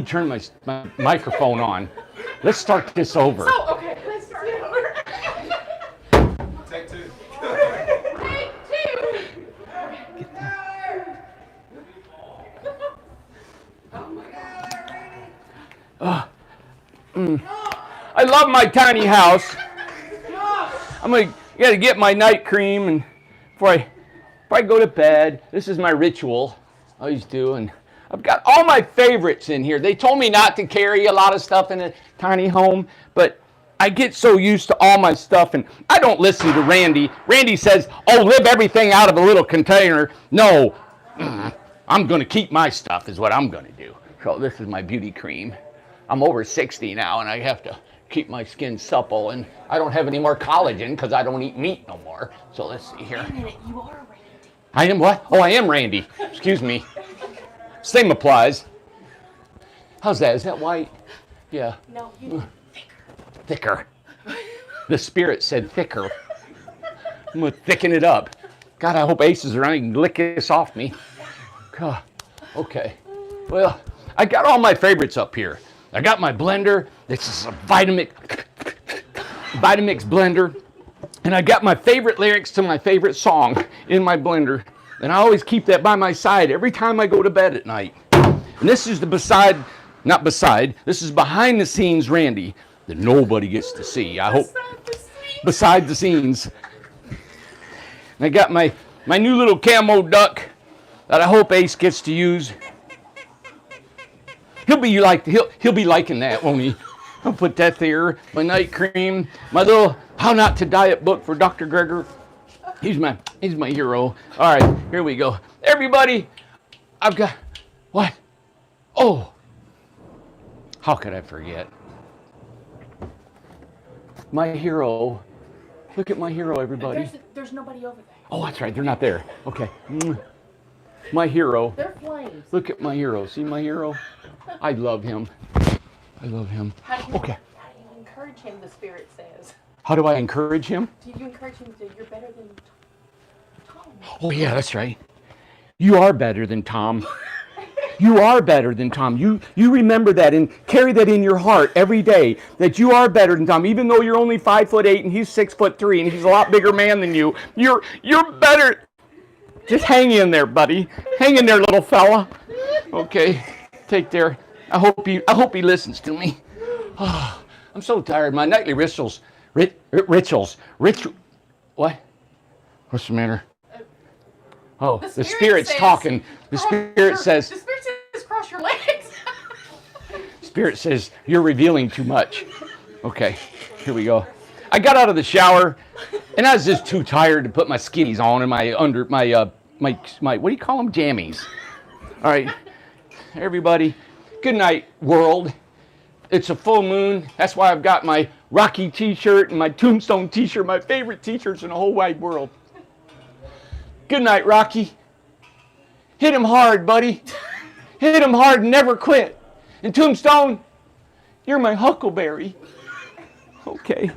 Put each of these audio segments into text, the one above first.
turn my microphone on. Let's start this over. So, okay, let's start it over. Take two. Take two. Oh my God. I love my tiny house. I'm gotta get my night cream and before I go to bed. This is my ritual. I always do, and I've got all my favorites in here. They told me not to carry a lot of stuff in a tiny home, but I get so used to all my stuff, and I don't listen to Randy. Randy says, "Oh, live everything out of a little container." No, I'm going to keep my stuff is what I'm going to do. So this is my beauty cream. I'm over 60 now, and I have to keep my skin supple, and I don't have any more collagen because I don't eat meat no more. So let's see here. Wait a minute, you are Randy. I am what? Oh, I am Randy. Excuse me. Same applies. How's that? Is that white? Yeah. No, you Thicker. The spirit said thicker. I'm going to thicken it up. God, I hope Ace is around. He can lick this off me. God. Okay. Well, I got all my favorites up here. I got my blender. This is a Vitamix blender. And I got my favorite lyrics to my favorite song in my blender. And I always keep that by my side every time I go to bed at night. And this is this is behind the scenes Randy that nobody gets to see. I hope. Beside the scenes. And I got my new little camo duck that I hope Ace gets to use. He'll be liking that, won't he? I'll put that there. My night cream, my little How Not to Diet book for Dr. Greger. He's my hero. All right, here we go. Everybody, I've got what? Oh, how could I forget? My hero. Look at my hero, everybody. There's nobody over there. Oh, that's right. They're not there. Okay. My hero. They're flames. Look at my hero. See my hero? I love him. I love him. Okay. How do you encourage him, the Spirit says? How do I encourage him? Do you encourage him to, you're better than Tom? Oh, yeah, that's right. You are better than Tom. You are better than Tom. You remember that and carry that in your heart every day, that you are better than Tom. Even though you're only 5'8" and he's 6'3" and he's a lot bigger man than you, you're better. Just hang in there, buddy. Hang in there, little fella. Okay, take care. I hope he listens to me. Oh, I'm so tired. My nightly rituals. What? What's the matter? Oh, the Spirit's talking. The Spirit says. The Spirit says, cross your legs. Spirit says you're revealing too much. Okay, here we go. I got out of the shower, and I was just too tired to put my skinnies on and my what do you call them? Jammies. All right, everybody. Good night, world. It's a full moon. That's why I've got my Rocky t-shirt and my Tombstone t-shirt, my favorite t-shirts in the whole wide world. Good night, Rocky. Hit him hard, buddy. Hit him hard and never quit. And Tombstone, you're my huckleberry. Okay.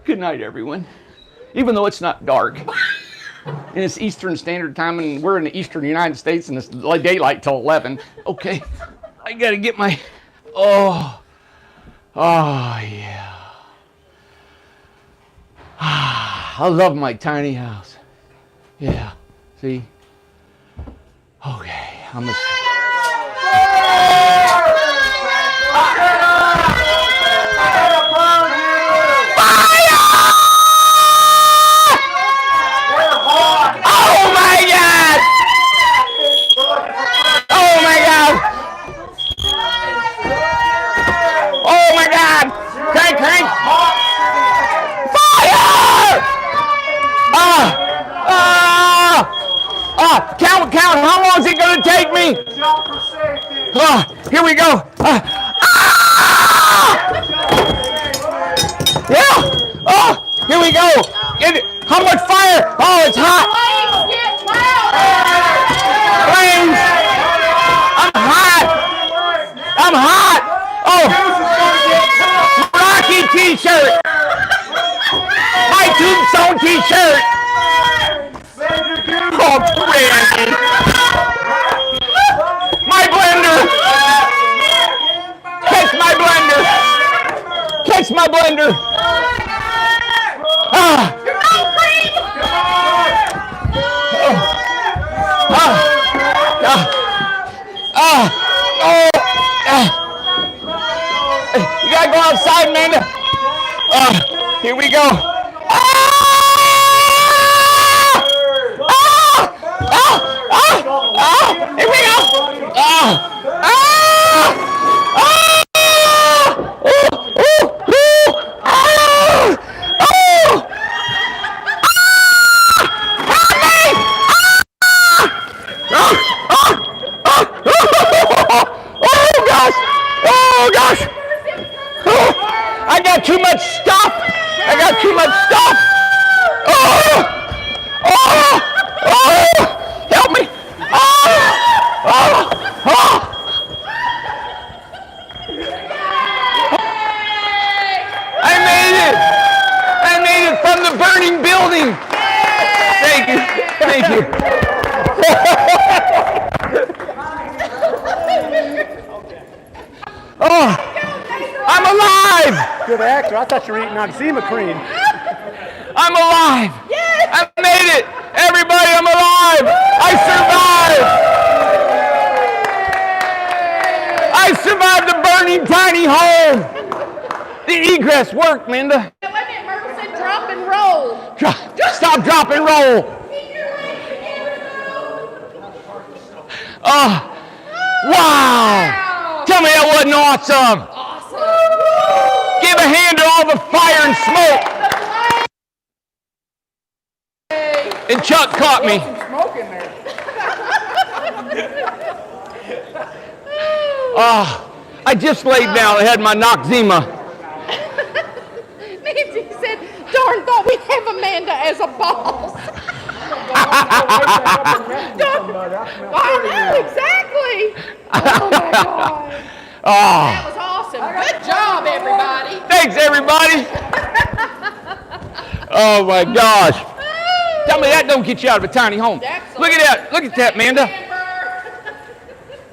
Good night, everyone. Even though it's not dark. And it's Eastern Standard Time, and we're in the Eastern United States, and it's daylight till 11. Okay. I got to get my... Oh, yeah. I love my tiny house. Yeah, see? Okay, I'm a... Oh my God! Oh my God! Oh my God! Crank! Fire! Count! How long is it going to take me? Here we go. Yeah. Oh, here we go. How much fire? Oh, it's hot. Flames. I'm hot. Oh, Rocky t-shirt. My Tombstone t-shirt. Oh, Randy. My blender. against my blender. Ah. You gotta go outside, Amanda. Here we go. Here we go. Oh gosh! I got too much stuff! Help me! I made it from the burning building! Thank you. Oh, I'm alive! Good actor. I thought you were eating Noxzema cream. I'm alive! Yes! I made it! Everybody, I'm alive! I survived the burning tiny home! The egress worked, Linda. Wait a minute, Myrtle said drop and roll. Stop, drop, and roll! Oh, wow! Tell me that wasn't awesome! Give a hand to all the fire and smoke! And Chuck caught me. Some smoke in there. I just laid down. I had my Noxzema. Nancy said, darn, thought we'd have Amanda as a boss. I know, exactly. Oh, my God. That was awesome. Good job, everybody. Thanks, everybody. Oh, my gosh. Tell me that don't get you out of a tiny home. Look at that. Look at that, Amanda.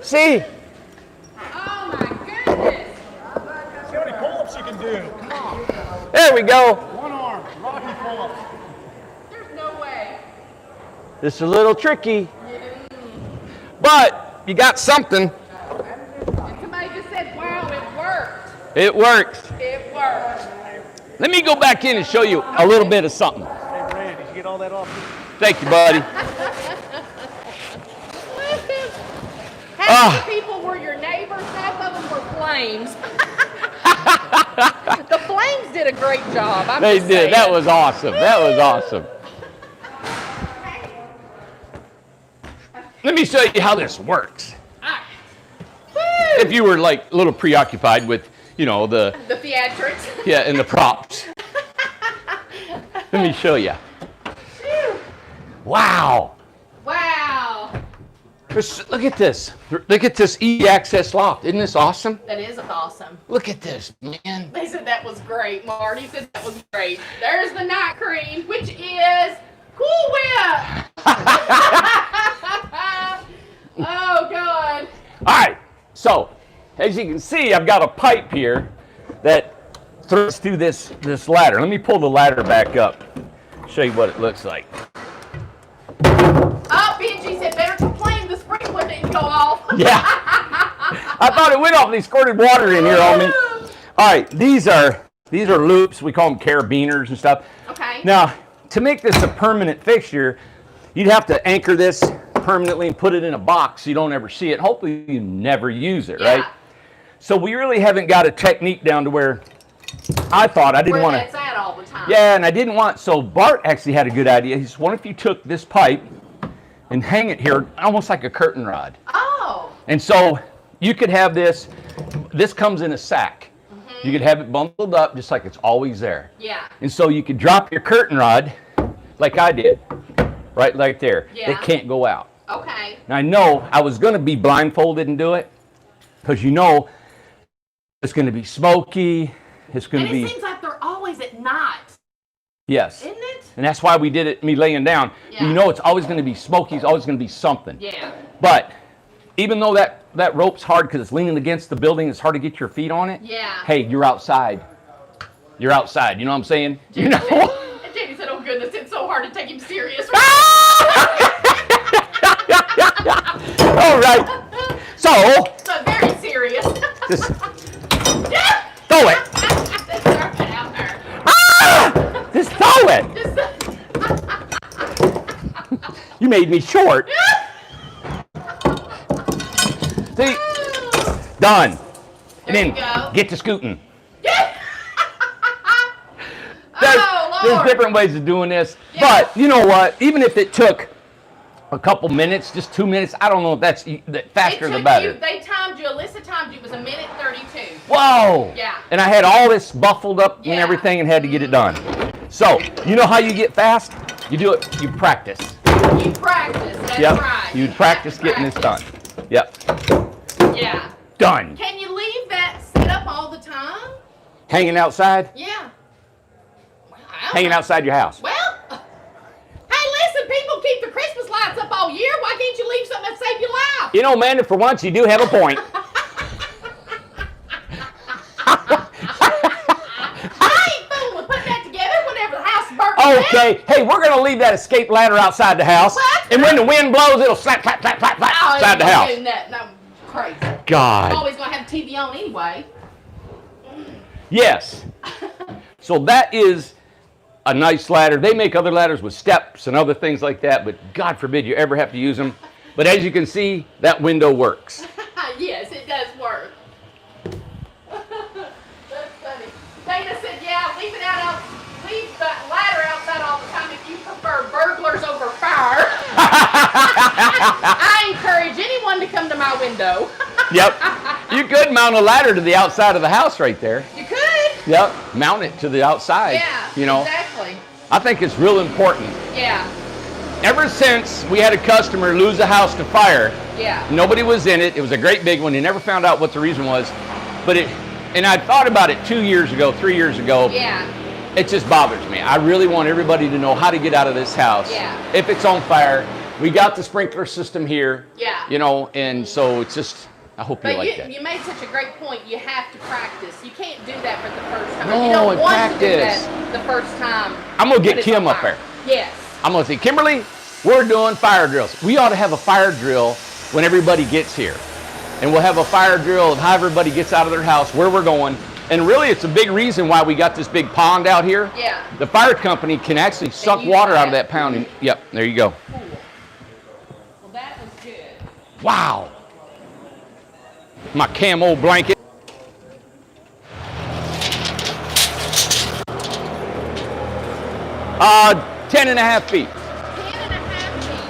See? Oh, my goodness. See how many pull-ups you can do. Come on. There we go. One arm. Rocky pull-ups. There's no way. This is a little tricky. But you got something. And somebody just said, wow, it worked. It works. It worked. Let me go back in and show you a little bit of something. Hey, Brad, did you get all that off? Thank you, buddy. Half the people were your neighbors, half of them were flames. The flames did a great job. They did. That was awesome. Let me show you how this works. If you were like a little preoccupied with, the theatrics. Yeah, and the props. Let me show you. Wow. Look at this. Look at this E-access loft. Isn't this awesome? That is awesome. Look at this, man. They said that was great. Marty said that was great. There's the night cream, which is Cool Whip. Oh, God. All right. So, as you can see, I've got a pipe here that thrusts through this ladder. Let me pull the ladder back up. Show you what it looks like. Oh, Benji said better complain the sprinkler didn't go off. Yeah. I thought it went off. They squirted water in here on me. All right. These are loops. We call them carabiners and stuff. Okay. Now, to make this a permanent fixture, you'd have to anchor this permanently and put it in a box so you don't ever see it. Hopefully you never use it, right? So we really haven't got a technique down to where I thought I didn't want to. Where that's at all the time. Yeah, and I didn't want. So Bart actually had a good idea. He said, "What if you took this pipe and hang it here, almost like a curtain rod?" Oh. And so you could have this. This comes in a sack. You could have it bundled up just like it's always there. Yeah. And so you could drop your curtain rod, like I did, right there. Yeah. It can't go out. Okay. Now I know I was going to be blindfolded and do it, because it's going to be smoky. It's going to be. It seems like they're always at night. Yes. Isn't it? And that's why we did it, me laying down. Yeah. You know it's always going to be smoky. It's always going to be something. Yeah. But even though that rope's hard because it's leaning against the building, it's hard to get your feet on it. Yeah. Hey, you're outside. you're outside. You know what I'm saying? You know. And Jamie said, "Oh goodness, it's so hard to take him serious." All right. So. But very serious. Just throw it. Just throw it out there. Ah! Just throw it. You made me short. See? Done. And then get to scooting. There's different ways of doing this. Yeah. But you know what? Even if it took a couple minutes, just 2 minutes, I don't know if that's faster the better. They timed you, Alyssa timed you, it was 1:32. Whoa! Yeah. And I had all this buffled up and everything and had to get it done. So, you know how you get fast? You do it, you practice. You practice, that's right. You practice getting this done. Yep. Yeah. Done. Can you leave that set up all the time? Hanging outside? Yeah. Hanging outside your house. Well, hey, listen, people keep the Christmas lights up all year. Why can't you leave something that save your life? You know, Amanda, for once, you do have a point. I ain't fooling with putting that together whenever the house burns. Okay. Hey, we're going to leave that escape ladder outside the house. What? And when the wind blows, it'll slap, slap, slap, slap, slap outside the house. No, crazy. God. I'm always going to have the TV on anyway. Yes. So that is a nice ladder. They make other ladders with steps and other things like that, but God forbid you ever have to use them. But as you can see, that window works. Yes, it does work. That's funny. Dana said, yeah, leave the ladder outside all the time if you prefer burglars over fire. I encourage anyone to come to my window. Yep. You could mount a ladder to the outside of the house right there. You could. Yep. Mount it to the outside. Yeah, you know. exactly. I think it's real important. Yeah. Ever since we had a customer lose a house to fire, nobody was in it. It was a great big one. He never found out what the reason was. And I thought about it 2 years ago, 3 years ago. Yeah. It just bothers me. I really want everybody to know how to get out of this house. Yeah. If it's on fire, we got the sprinkler system here. Yeah. You know, and so it's just, I hope you like that. You made such a great point. You have to practice. You can't do that for the first time. No, you don't want practice. to do that the first time. I'm going to get Kim up there. Yes. I'm going to say, Kimberly, we're doing fire drills. We ought to have a fire drill when everybody gets here. And we'll have a fire drill of how everybody gets out of their house, where we're going. And really, it's a big reason why we got this big pond out here. Yeah. The fire company can actually suck water out of that pond. And, yep, there you go. Cool. Well, that was good. Wow. My camo blanket. Uh, 10.5 feet. 10.5 feet.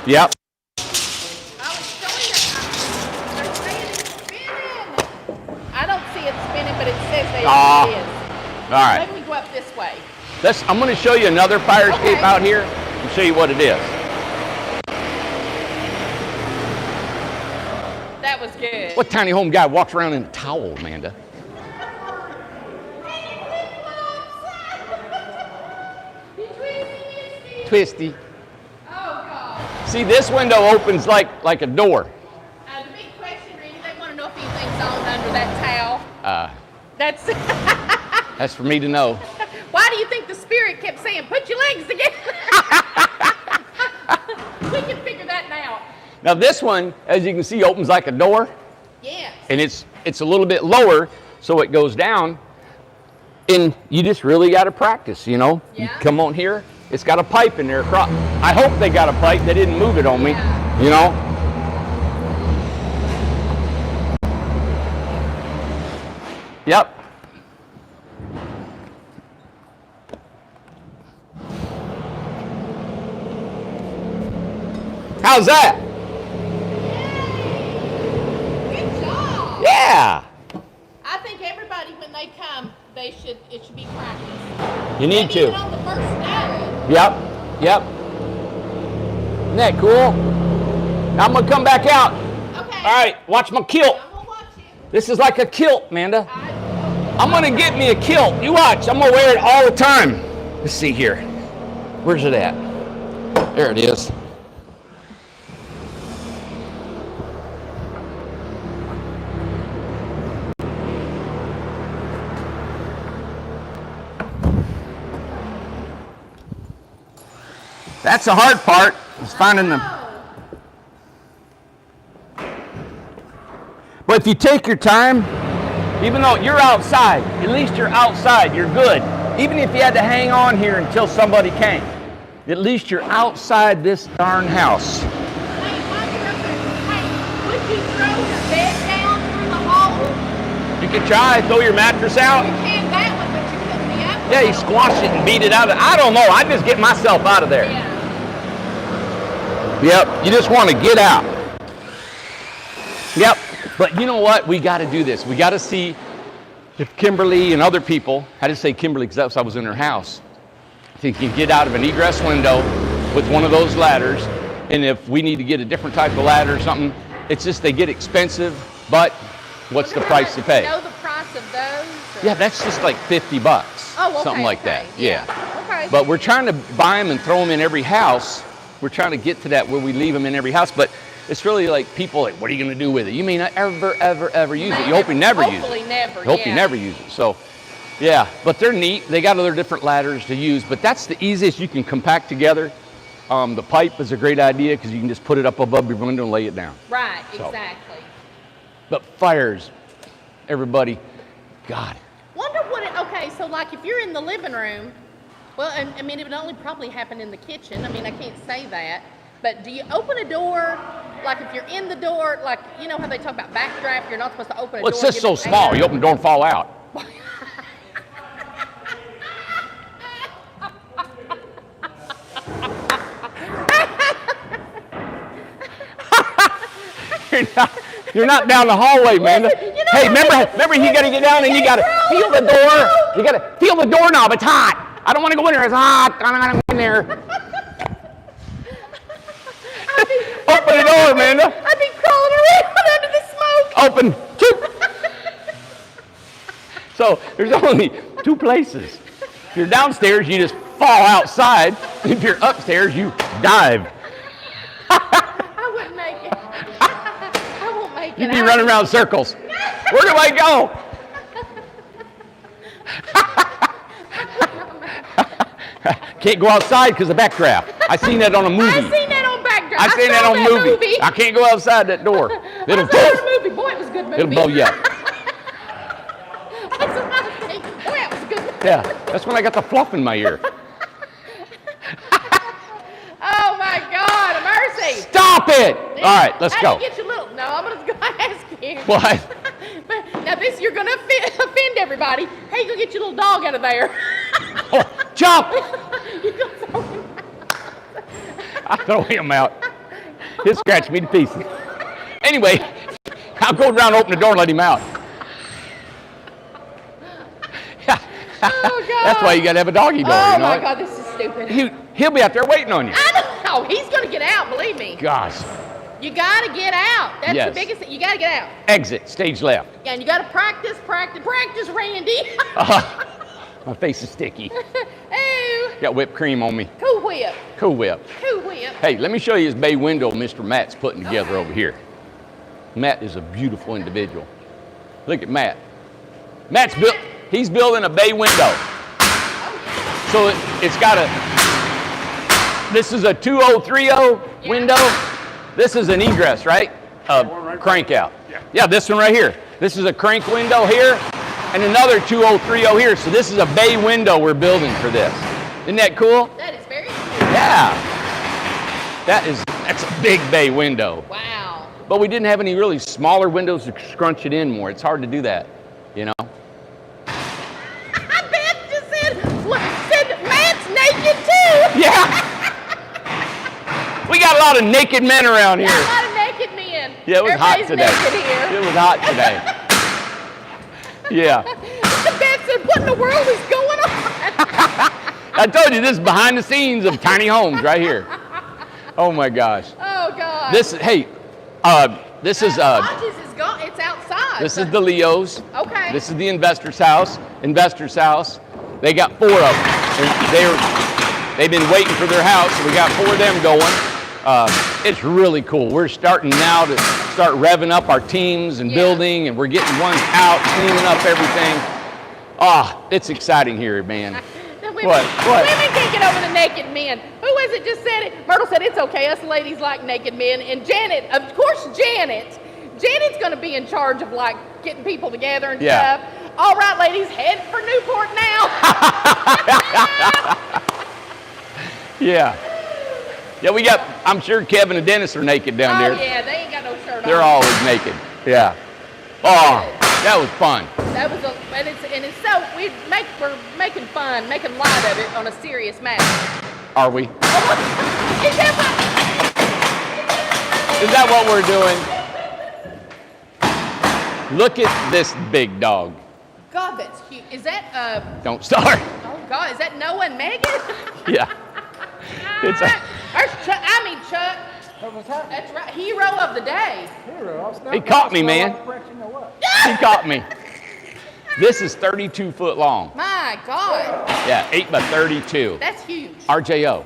Yep. I was showing it. They're saying it's spinning. I don't see it spinning, but it says that it is. All right. Maybe we go up this way. I'm going to show you another fire escape out here and show you what it is. That was good. What tiny home guy walks around in a towel, Amanda? Twisty. Oh, God. See, this window opens like a door. The big question, Randy, they want to know if anything's on under that towel. That's That's for me to know. Why do you think the spirit kept saying, put your legs together? We can figure that now. Now this one, as you can see, opens like a door. Yes. And it's a little bit lower, so it goes down. And you just really got to practice, you know. Yeah. You come on here, it's got a pipe in there. I hope they got a pipe. They didn't move it on me, you know. Yep. How's that? Good job. Yeah. I think everybody, when they come, it should be practice. You need Maybe even to. on the first day. Yep. Yep. Isn't that cool? Now I'm gonna come back out. Okay. All right, watch my kilt. I'm gonna watch it. This is like a kilt, Amanda. I'm gonna get me a kilt. You watch. I'm gonna wear it all the time. Let's see here. Where's it at? There it is. That's the hard part, is finding them. But if you take your time, even though you're outside, at least you're outside, you're good. Even if you had to hang on here until somebody came, at least you're outside this darn house. Hey, while you're up there, hey, would you throw your bed down through the hole? You could try, throw your mattress out. You can that one, but you couldn't the other Yeah, you one. squash it and beat it out of it. I don't know, I just get myself out of there. Yeah. Yep, you just want to get out. Yep, but you know what? We got to do this. We got to see if Kimberly and other people, I just say Kimberly because I was in her house, if you can get out of an egress window with one of those ladders, and if we need to get a different type of ladder or something, it's just they get expensive, but what's the price to pay? Do you know the price of those? Yeah, that's just like $50, Oh, okay, something like okay. that. Yeah. Okay. But we're trying to buy them and throw them in every house. We're trying to get to that where we leave them in every house, but it's really like people like, what are you going to do with it? You may not ever use it. You hope you never use it. Hopefully never, You hope you never use it. So, yeah, but they're neat. They got other different ladders to use, but that's the easiest you can compact together. The pipe is a great idea because you can just put it up above your window and lay it down. Right, So. exactly. But fires, everybody, God. Wonder what it, okay, so like if you're in the living room, well, and, I mean, it would only probably happen in the kitchen. I mean, I can't say that. But do you open a door, like if you're in the door, like, you know how they talk about backdraft, you're not supposed to open a Well, door. it's just so small. You open the door and fall out. You're not down the hallway, man. Hey, remember you got to get down and you got to feel the door. You got to feel the doorknob. It's hot. I don't want to go in there. It's hot. I don't want to go in there. Open the door, Amanda. I'd be crawling around under the smoke. Open. So there's only two places. If you're downstairs, you just fall outside. If you're upstairs, you dive. I wouldn't make it. I won't make it. You'd be running around circles. Where do I go? Can't go outside because of backdraft. I seen that on a movie. I seen that on backdraft. I seen that saw on a movie. I can't go outside that door. It'll I saw that movie. Boy, it was a good movie. It'll blow you up. That's what I think. Boy, it was a good movie. Yeah, that's when I got the fluff in my ear. Oh my God, mercy. Stop it! All right, let's How go. do you get your little? No, I'm gonna go ask you. What? But now this, you're gonna offend everybody. How you gonna get your little dog out of there? Oh, jump! You gonna throw him out? I throw him out. He'll scratch me to pieces. Anyway, I'll go around and open the door and let him out. Oh God. That's why you gotta have a doggy door. Oh you know my it? God, this is stupid. He'll be out there waiting on you. I know. He's gonna get out. Believe me. Gosh. You gotta get out. That's Yes. the biggest thing. You gotta get out. Exit, stage left. Yeah, and you gotta practice, Randy. My face is sticky. Oh, Got whipped cream on me. Cool Whip. Cool Whip. Cool Whip. Hey, let me show you his bay window Mr. Matt's putting together over here. Matt is a beautiful individual. Look at Matt. He's building a bay window. So it's got this is a 2030 window. This is an egress, right? Crank out. Yeah, this one right here. This is a crank window here and another 2030 here. So this is a bay window we're building for this. Isn't that cool? That is very cool. Yeah. That's a big bay window. Wow. But we didn't have any really smaller windows to scrunch it in more. It's hard to do that, you know? Beth just said Matt's naked too. Yeah. We got a lot of naked men around here. A lot of naked men. Yeah, it was hot Everybody's today. naked here. It was hot today. Yeah. Beth said, what in the world is going on? I told you this is behind the scenes of tiny homes right here. Oh my gosh. Oh God. This is Hodges is gone. It's outside. this is the Leos. Okay. This is the investor's house. They got 4 of them. They've been waiting for their house, so we got 4 of them going. It's really cool. We're starting now to start revving up our teams and building, and we're getting ones out, cleaning up everything. It's exciting here, man. women, What? women can't get over the naked men. Who was it just said it? Myrtle said it's okay. Us ladies like naked men. And Janet, of course, Janet's going to be in charge of like getting people together and stuff. All right, ladies, head for Newport now. Yeah. Yeah, we got, I'm sure Kevin and Dennis are naked down there. Oh, yeah, they ain't got no shirt on. They're always naked. Yeah. Oh, that was fun. That was and it's so, we're making fun, making light of it on a serious matter. Are we? Is that Is that what we're doing? Look at this big dog. God, that's cute. Is that, Don't start. oh God, is that Noah and Megan? Yeah. It's a, There's Chuck, Chuck. That's right, hero of the day. he caught me, man. He caught me. This is 32 foot long. My God. Yeah, 8 by 32. That's huge. RJO.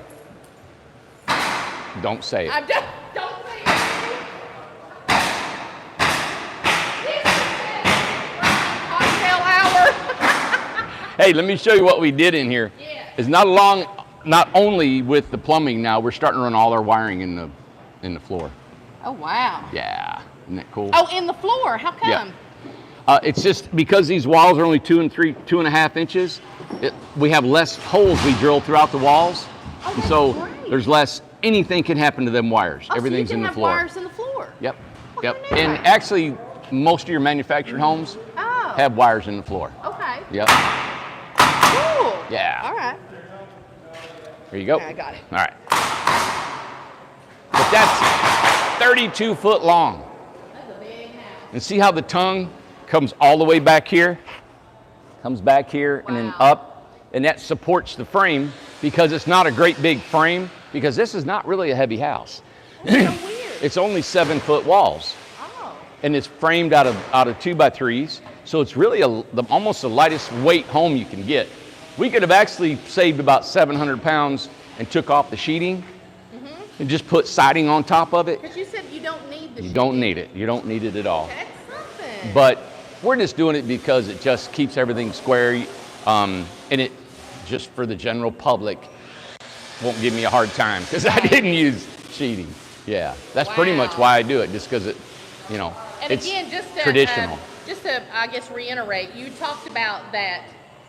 Don't say it. I'm just, don't say it. Cocktail hour. Hey, let me show you what we did in here. Yeah. It's not only with the plumbing now, we're starting to run all our wiring in the floor. Oh, wow. Yeah, isn't that cool? Oh, in the floor. How come? Yeah. It's just because these walls are only 2.5 inches. We have less holes we drill throughout the walls, Oh, and so that's great. there's less. Anything can happen to them wires. Oh, Everything's so you in can the have floor. wires in the floor. Yep. Well, Yep. how And nice. actually, most of your manufactured homes Oh. have wires in the floor. Okay. Yep. Cool. Yeah. All right. There you go. Okay, I got it. All right. But that's 32 foot long. That's a big house. And see how the tongue comes all the way back here? Comes back here and then Wow. up. And that supports the frame because it's not a great big frame because this is not really a heavy house. That's so weird. It's only 7 foot walls. Oh. And it's framed out of 2x3s. So it's really almost the lightest weight home you can get. We could have actually saved about 700 pounds and took off the sheeting and just put siding on top of it. But you said you don't need the You don't need it. You don't need it at all. That's something. But we're just doing it because it just keeps everything square, and it just for the general public won't give me a hard time because I didn't use sheeting. Yeah, that's pretty much Wow. why I do it, just because it, and it's again, just to, traditional. I guess, reiterate, you talked about that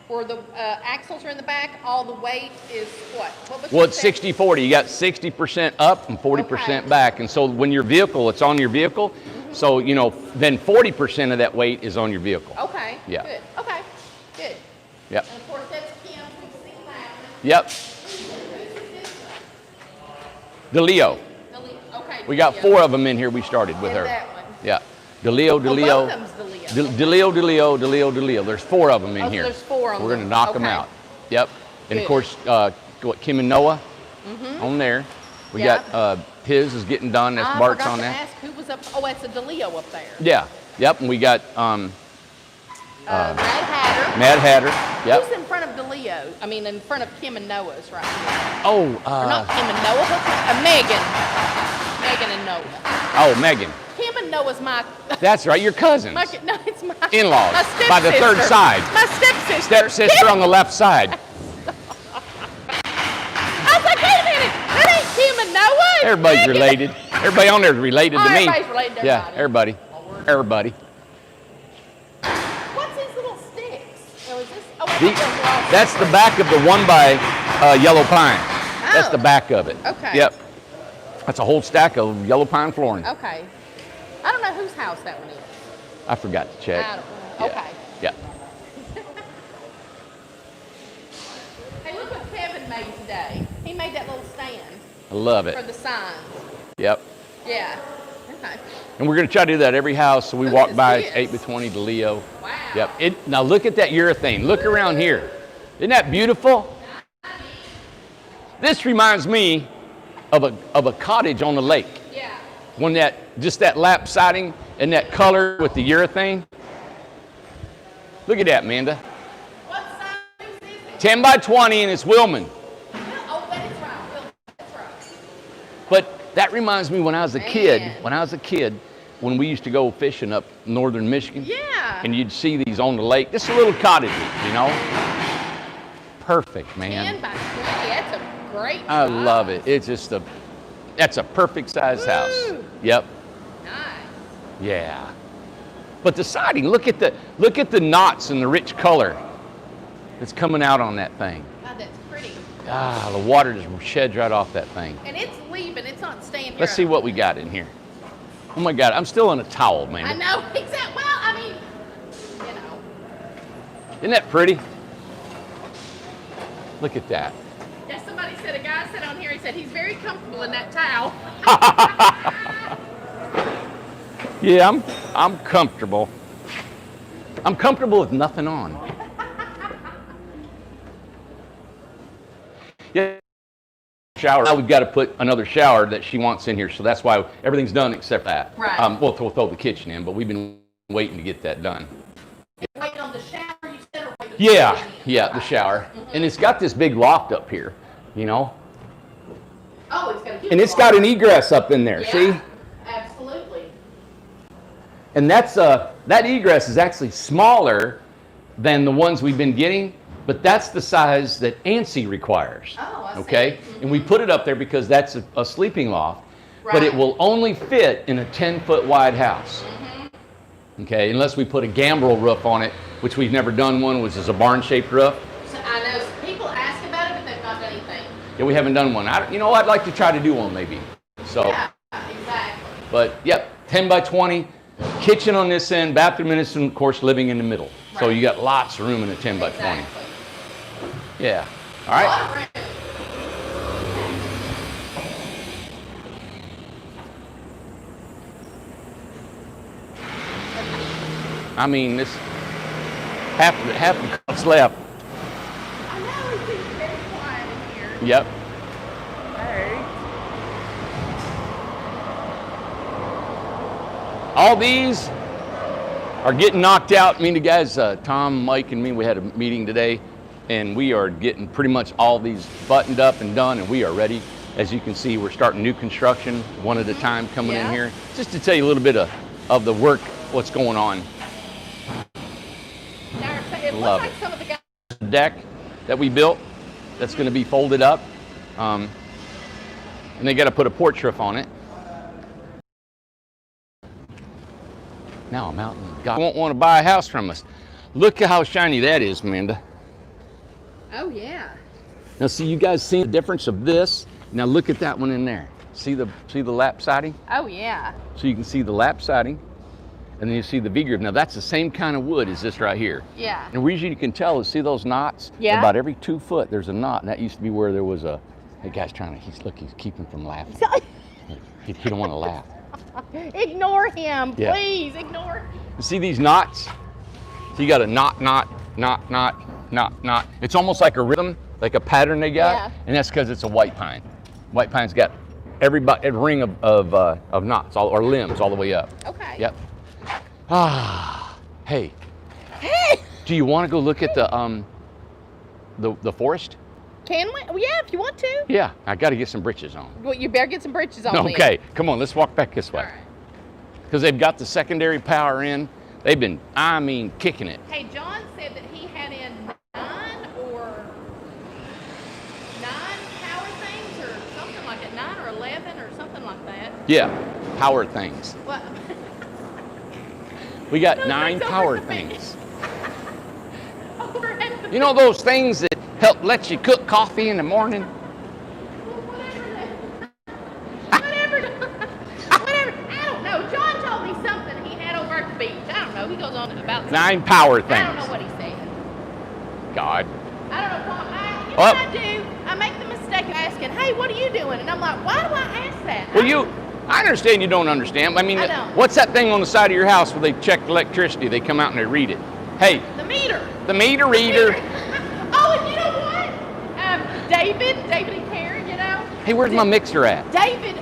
where the axles are in the back, all the weight is what? What was Well, you it's saying? 60-40. You got 60% up and 40% back. And so when your vehicle, it's on your vehicle. So, then 40% of that weight is on your vehicle. Okay. Yeah. Good. Okay. Good. Yep. And of course, that's Kim. We've seen that. Yep. DeLeo. Okay. We got 4 of them in here. We started with And her. that one. Yeah. DeLeo, Oh, both DeLeo. of them's the Leo. DeLeo. There's 4 of them in Oh, so here. there's 4 on We're going to them. knock them Okay. out. Yep. And of Good. course, Kim and Noah on there. We Yeah. got his is getting done. That's I Bart's forgot on to there. ask who was up. Oh, that's a DeLeo up there. Yeah. Yep. And we got Mad Hatter. Mad Hatter. Yep. Who's in front of DeLeo? I mean, in front of Kim and Noah's right here. Oh, Or not Kim and Noah. What's Megan. Megan and Noah. oh, Megan. Kim and Noah's my. That's right. Your cousins. No, it's my In-laws. My By the third stepsister. side. My stepsister. Stepsister on the left side. I was like, wait a minute, that ain't Kim and Noah. It's Everybody's Megan. related. Everybody on there is related Oh, to me. everybody's related to Yeah, everybody. Everybody. What's these little sticks? Oh, is this? Oh, That's the back of the 1 by yellow pine. That's the Oh. back of it. Okay. Yep. That's a whole stack of yellow pine flooring. Okay. I don't know whose house that one is. I forgot to check. I don't know. Yeah. Okay. Yeah. Hey, look what Kevin made today. He made that little stand I love for it. the signs. Yep. Yeah. Okay. And we're going to try to do that every house. So we Look walk at by, this. it's 8 by 20 DeLeo. Wow. Yep. Now look at that urethane. Look around here. Isn't that beautiful? This reminds me of a cottage on the lake. Yeah. When that lap siding and that color with the urethane. Look at that, Amanda. What size is it? 10 by 20 and it's Wilman. Oh, that is right. Will, that's right. But that reminds me when I was a kid, Man. when we used to go fishing up northern Michigan. Yeah. And you'd see these on the lake, just little cottages, perfect, man. 10 by 20. That's a great I size. love it. It's just that's a perfect size house. Woo. Yep. Nice. Yeah. But the siding, look at the knots and the rich color that's coming out on that thing. Oh, that's pretty. Ah, the water just sheds right off that thing. And it's leaving. It's not staying here. Let's see what we got in here. Oh my God, I'm still in a towel, man. I know. Exactly. Well, I mean, you know. Isn't that pretty? Look at that. Yeah, somebody said, a guy said on here, he said he's very comfortable in that towel. Yeah, I'm comfortable. I'm comfortable with nothing on. Yeah. Shower. Now we've got to put another shower that she wants in here, so that's why everything's done except that. Right. We'll throw the kitchen in, but we've been waiting to get that done. Waiting on the shower, you said, or waiting Yeah, on the shower. And it's got this big loft up here, you know? Oh, it's got a huge And it's got one. an egress up in there, Yeah, see? absolutely. And that's that egress is actually smaller than the ones we've been getting, but that's the size that ANSI requires. Oh, I see. Okay? And we put it up there because that's a sleeping loft, but it Right. will only fit in a 10-foot wide house. Okay, unless we put a gambrel roof on it, which we've never done one, which is a barn-shaped roof. So I know people ask about it, but they've not done anything. Yeah, we haven't done one. I'd like to try to do one maybe. So, Yeah, exactly. but yep, 10 by 20, kitchen on this end, bathroom in this end, of course, living in the middle. So Right. you got lots of room in a 10 by 20. Exactly. Yeah. All A right. lot of room. I mean, this half the cup's left. I know it seems very quiet in here. Yep. Hey. All these are getting knocked out. Me and the guys, Tom, Mike, and me, we had a meeting today, and we are getting pretty much all these buttoned up and done, and we are ready. As you can see, we're starting new construction, one at a time coming in Yeah. here. Just to tell you a little bit of the work, what's going on. Now, it looks Love like it. some of the guys. The deck that we built, that's going to be folded up, and they got to put a porch roof on it. Now I'm out, and God won't want to buy a house from us. Look at how shiny that is, Amanda. Oh, yeah. Now, see, you guys see the difference of this? Now look at that one in there. See the lap siding? Oh, yeah. So you can see the lap siding, and then you see the V-groove. Now that's the same kind of wood as this right here. Yeah. And the reason you can tell is, see those knots? Yeah. About every 2 foot, there's a knot, and that used to be where there was a. That guy's trying to. He's keeping from laughing. He don't want to laugh. Ignore him, Yeah. please. Ignore. You see these knots? So you got a knot. It's almost like a rhythm, like a pattern they got, Yeah. and that's because it's a white pine. White pine's got a ring of knots or limbs all the way up. Okay. Yep. Ah, hey. Hey, Do you want to go look at the forest? can we? Well, yeah, if you want to. Yeah, I got to get some britches on. Well, you better get some britches on. then. Okay, come on, let's walk back this way. All right. Because they've got the secondary power in. They've been, kicking it. Hey, John said that he had in 9 power things or something like that, 9 or 11 or something like that. Yeah, power things. What? We got Those 9 things over power the things. Over at the You know those things that let you cook coffee in the morning? Whatever. Whatever. I don't know. John told me something he had over at the beach. I don't know. He goes on about something. 9 power I don't know things. what he said. God. I don't know. You know Oh. what I do? I make the mistake of asking, hey, what are you doing? And I'm like, why do I ask that? Well, I understand you don't understand. I mean, I don't. what's that thing on the sade of your house where they check the electricity? They come out and they read it. Hey, The meter. the meter reader. Oh, and you know what? David and Karen, you know? Hey, where's my mixer at? David,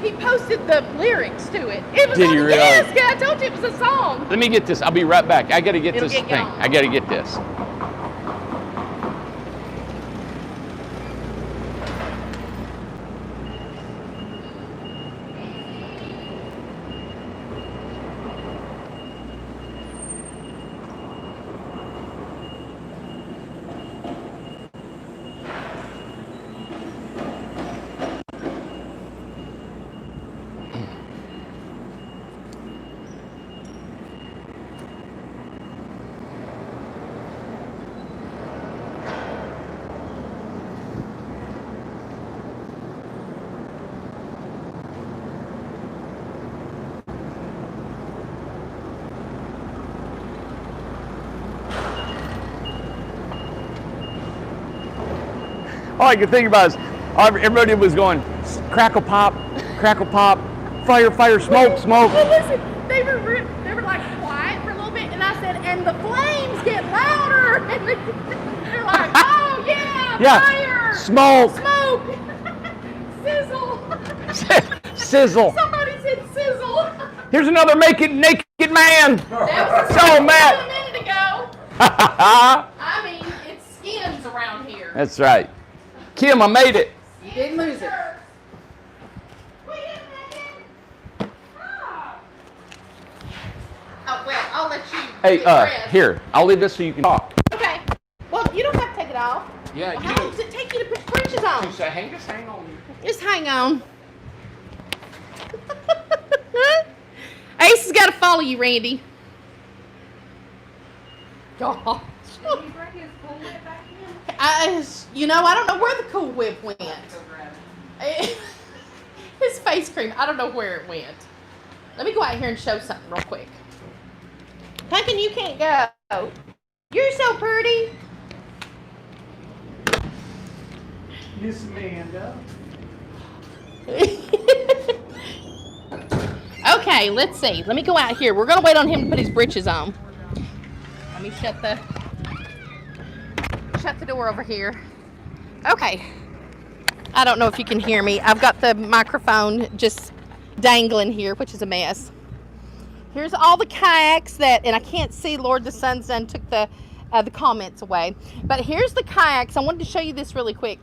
he posted the lyrics to it. It was Did on, he really? Yes, I told you it was a song. Let me get this. I'll be right back. I got to get It'll this get thing. gone. I got to get this. All I could think about is everybody was going crackle pop, fire, fire, smoke, smoke. Well, listen, they were like quiet for a little bit, and I said, and the flames get louder, and they're like, oh yeah, fire, smoke, sizzle. sizzle. Somebody said sizzle. Here's another naked man. That was So mad. a minute ago. I mean, it skins around here. That's right. Kim, I made it. You didn't lose it. Oh, well, I'll let you Hey, get dressed. here. I'll leave this so you can talk. Okay. Well, you don't have to take it off. Yeah, Well, how long does it take you to put breeches on? Just hang on. Just hang on. Ace has got to follow you, Randy. Gosh. Did you bring his Cool Whip back in? I don't know where the Cool Whip went. His face cream, I don't know where it went. Let me go out here and show something real quick. Pumpkin, you can't go. You're so pretty. Miss Amanda. Okay, let's see. Let me go out here. We're going to wait on him to put his britches on. Let me shut the door over here. Okay. I don't know if you can hear me. I've got the microphone just dangling here, which is a mess. Here's all the kayaks and I can't see, Lord, the sun's done took the comments away. But here's the kayaks. I wanted to show you this really quick.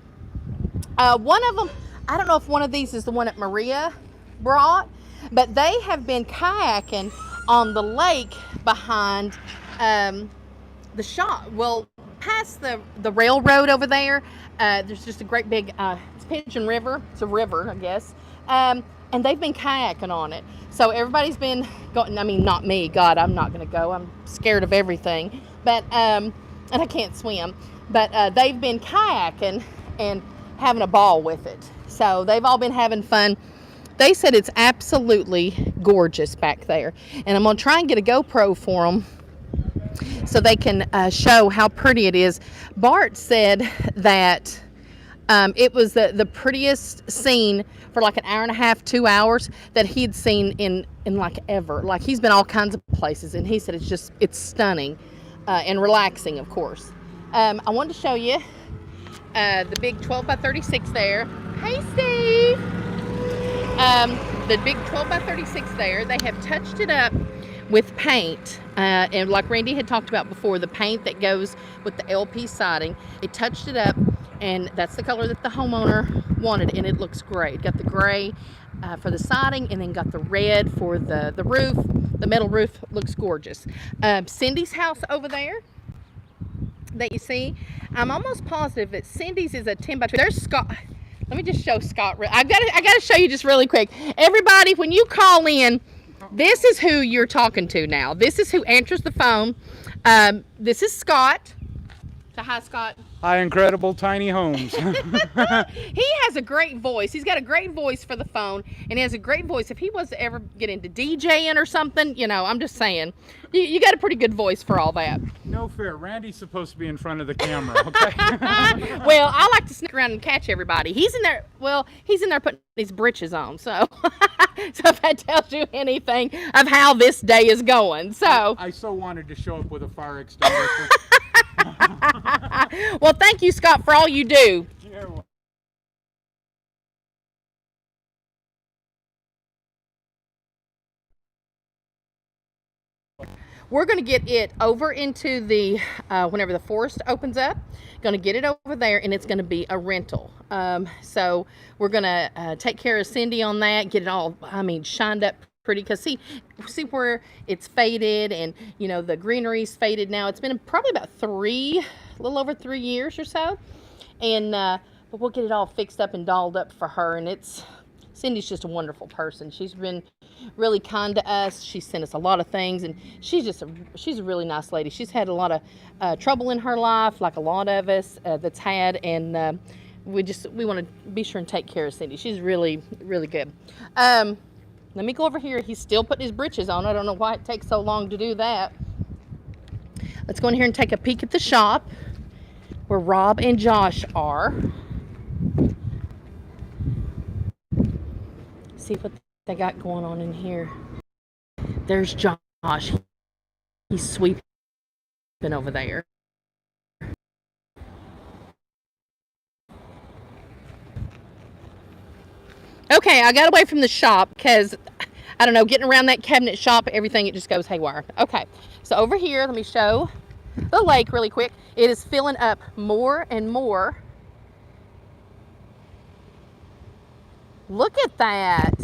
One of them, I don't know if one of these is the one that Maria brought, but they have been kayaking on the lake behind the shop. Well, past the railroad over there, there's just a great big, it's Pigeon River. It's a river, I guess. And they've been kayaking on it. So everybody's been going, I mean, not me. God, I'm not going to go. I'm scared of everything. But, and I can't swim. But they've been kayaking and having a ball with it. So they've all been having fun. They said it's absolutely gorgeous back there. And I'm going to try and get a GoPro for them so they can show how pretty it is. Bart said that it was the prettiest scene for like an hour and a half, 2 hours that he'd seen in like ever. Like he's been all kinds of places, and he said it's stunning and relaxing, of course. I wanted to show you the big 12 by 36 there. Hey, Steve. The big 12 by 36 there, they have touched it up with paint, and like Randy had talked about before, the paint that goes with the LP siding, they touched it up, and that's the color that the homeowner wanted, and it looks great. Got the gray for the siding, and then got the red for the roof. The metal roof looks gorgeous. Cindy's house over there that you see, I'm almost positive that Cindy's is a 10 by 2. There's Scott. Let me just show Scott. I gotta show you just really quick. Everybody, when you call in, this is who you're talking to now. This is who answers the phone. This is Scott. So hi, Scott. Hi, Incredible Tiny Homes. He has a great voice. He's got a great voice for the phone, and he has a great voice. If he was to ever get into DJing or something, I'm just saying, you got a pretty good voice for all that. No fair. Randy's supposed to be in front of the camera, okay? Well, I like to sneak around and catch everybody. He's in there putting his britches on. So, so if that tells you anything of how this day is going. So I so wanted to show up with a fire extinguisher. Well, thank you, Scott, for all you do. We're going to get it over into the, whenever the forest opens up, going to get it over there, and it's going to be a rental. So we're going to take care of Cindy on that, get it all, shined up pretty, because see where it's faded, and the greenery's faded now. It's been probably about a little over 3 years or so, and but we'll get it all fixed up and dolled up for her. And Cindy's just a wonderful person. She's been really kind to us. She sent us a lot of things, and she's a really nice lady. She's had a lot of trouble in her life, like a lot of us that's had, and we want to be sure and take care of Cindy. She's really, really good. Let me go over here. He's still putting his britches on. I don't know why it takes so long to do that. Let's go in here and take a peek at the shop where Rob and Josh are. see what they got going on in here. There's Josh. He's sweeping over there. Okay, I got away from the shop because, I don't know, getting around that cabinet shop, everything, it just goes haywire. Okay, so over here, let me show the lake really quick. It is filling up more and more. Look at that.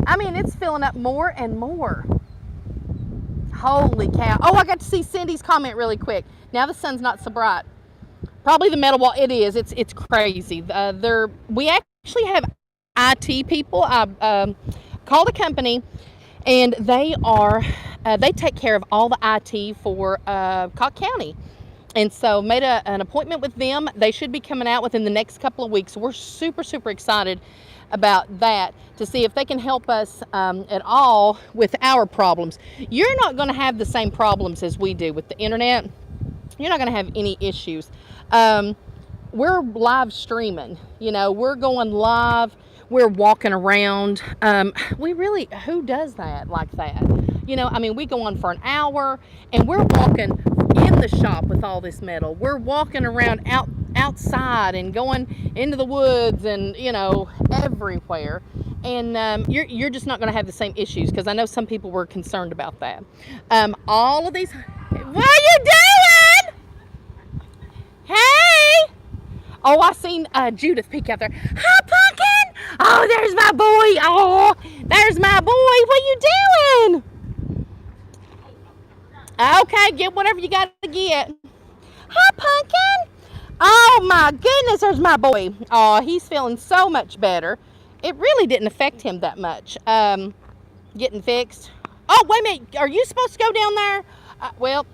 I mean, it's filling up more and more. Holy cow. Oh, I got to see Cindy's comment really quick. Now the sun's not so bright. Probably the metal wall. It is. It's crazy. We actually have IT people. I called a company, and they take care of all the IT for Cobb County. And so made an appointment with them. They should be coming out within the next couple of weeks. We're super, super excited about that to see if they can help us at all with our problems. You're not going to have the same problems as we do with the internet. You're not going to have any issues. We're live streaming. You know, we're going live. We're walking around. Who does that like that? You know, I mean, we go on for an hour and we're walking in the shop with all this metal. We're walking around outside and going into the woods and, you know, everywhere. And you're just not going to have the same issues, because I know some people were concerned about that. All of these, what are you doing? Hey! Oh, I seen Judith peek out there. Hi, Pumpkin! Oh, there's my boy. Oh, there's my boy. What you doing? Okay, get whatever you got to get. Hi, Pumpkin. Oh, my goodness, there's my boy. Oh, he's feeling so much better. It really didn't affect him that much. Getting fixed. Oh, wait a minute. Are you supposed to go down there? Well,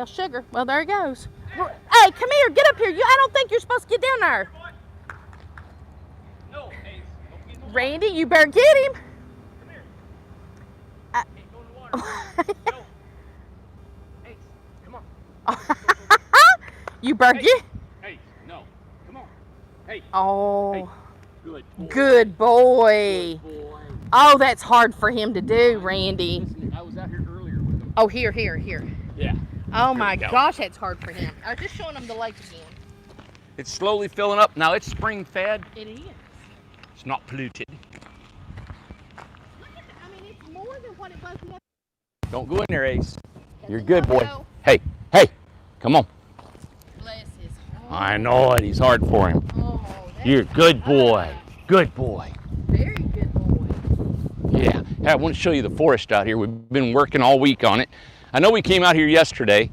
sugar. Well, there he goes. Hey, come here. Get up here. I don't think you're supposed to get down there. No, hey, Randy, you better get him. come here. Hey, go in the water. No. Hey, come on. You better get. Hey, no. Come on. Hey. Oh. Hey. Good boy. Good boy. Good boy. Oh, that's hard for him to do, Randy. Listen, I was out here earlier with him. Oh, here. Yeah. Oh my gosh, that's hard for him. I was just showing him the lake again. It's slowly filling up. Now it's spring fed. It is. It's not polluted. Look at that. I mean, it's more than what it was the other. Don't go in there, Ace. You're Doesn't good, boy. go. Hey, come on. Bless his heart. I know it. He's hard for him. Oh, that's You're a good boy. Good boy. Very good boy. Yeah. Hey, I want to show you the forest out here. We've been working all week on it. I know we came out here yesterday.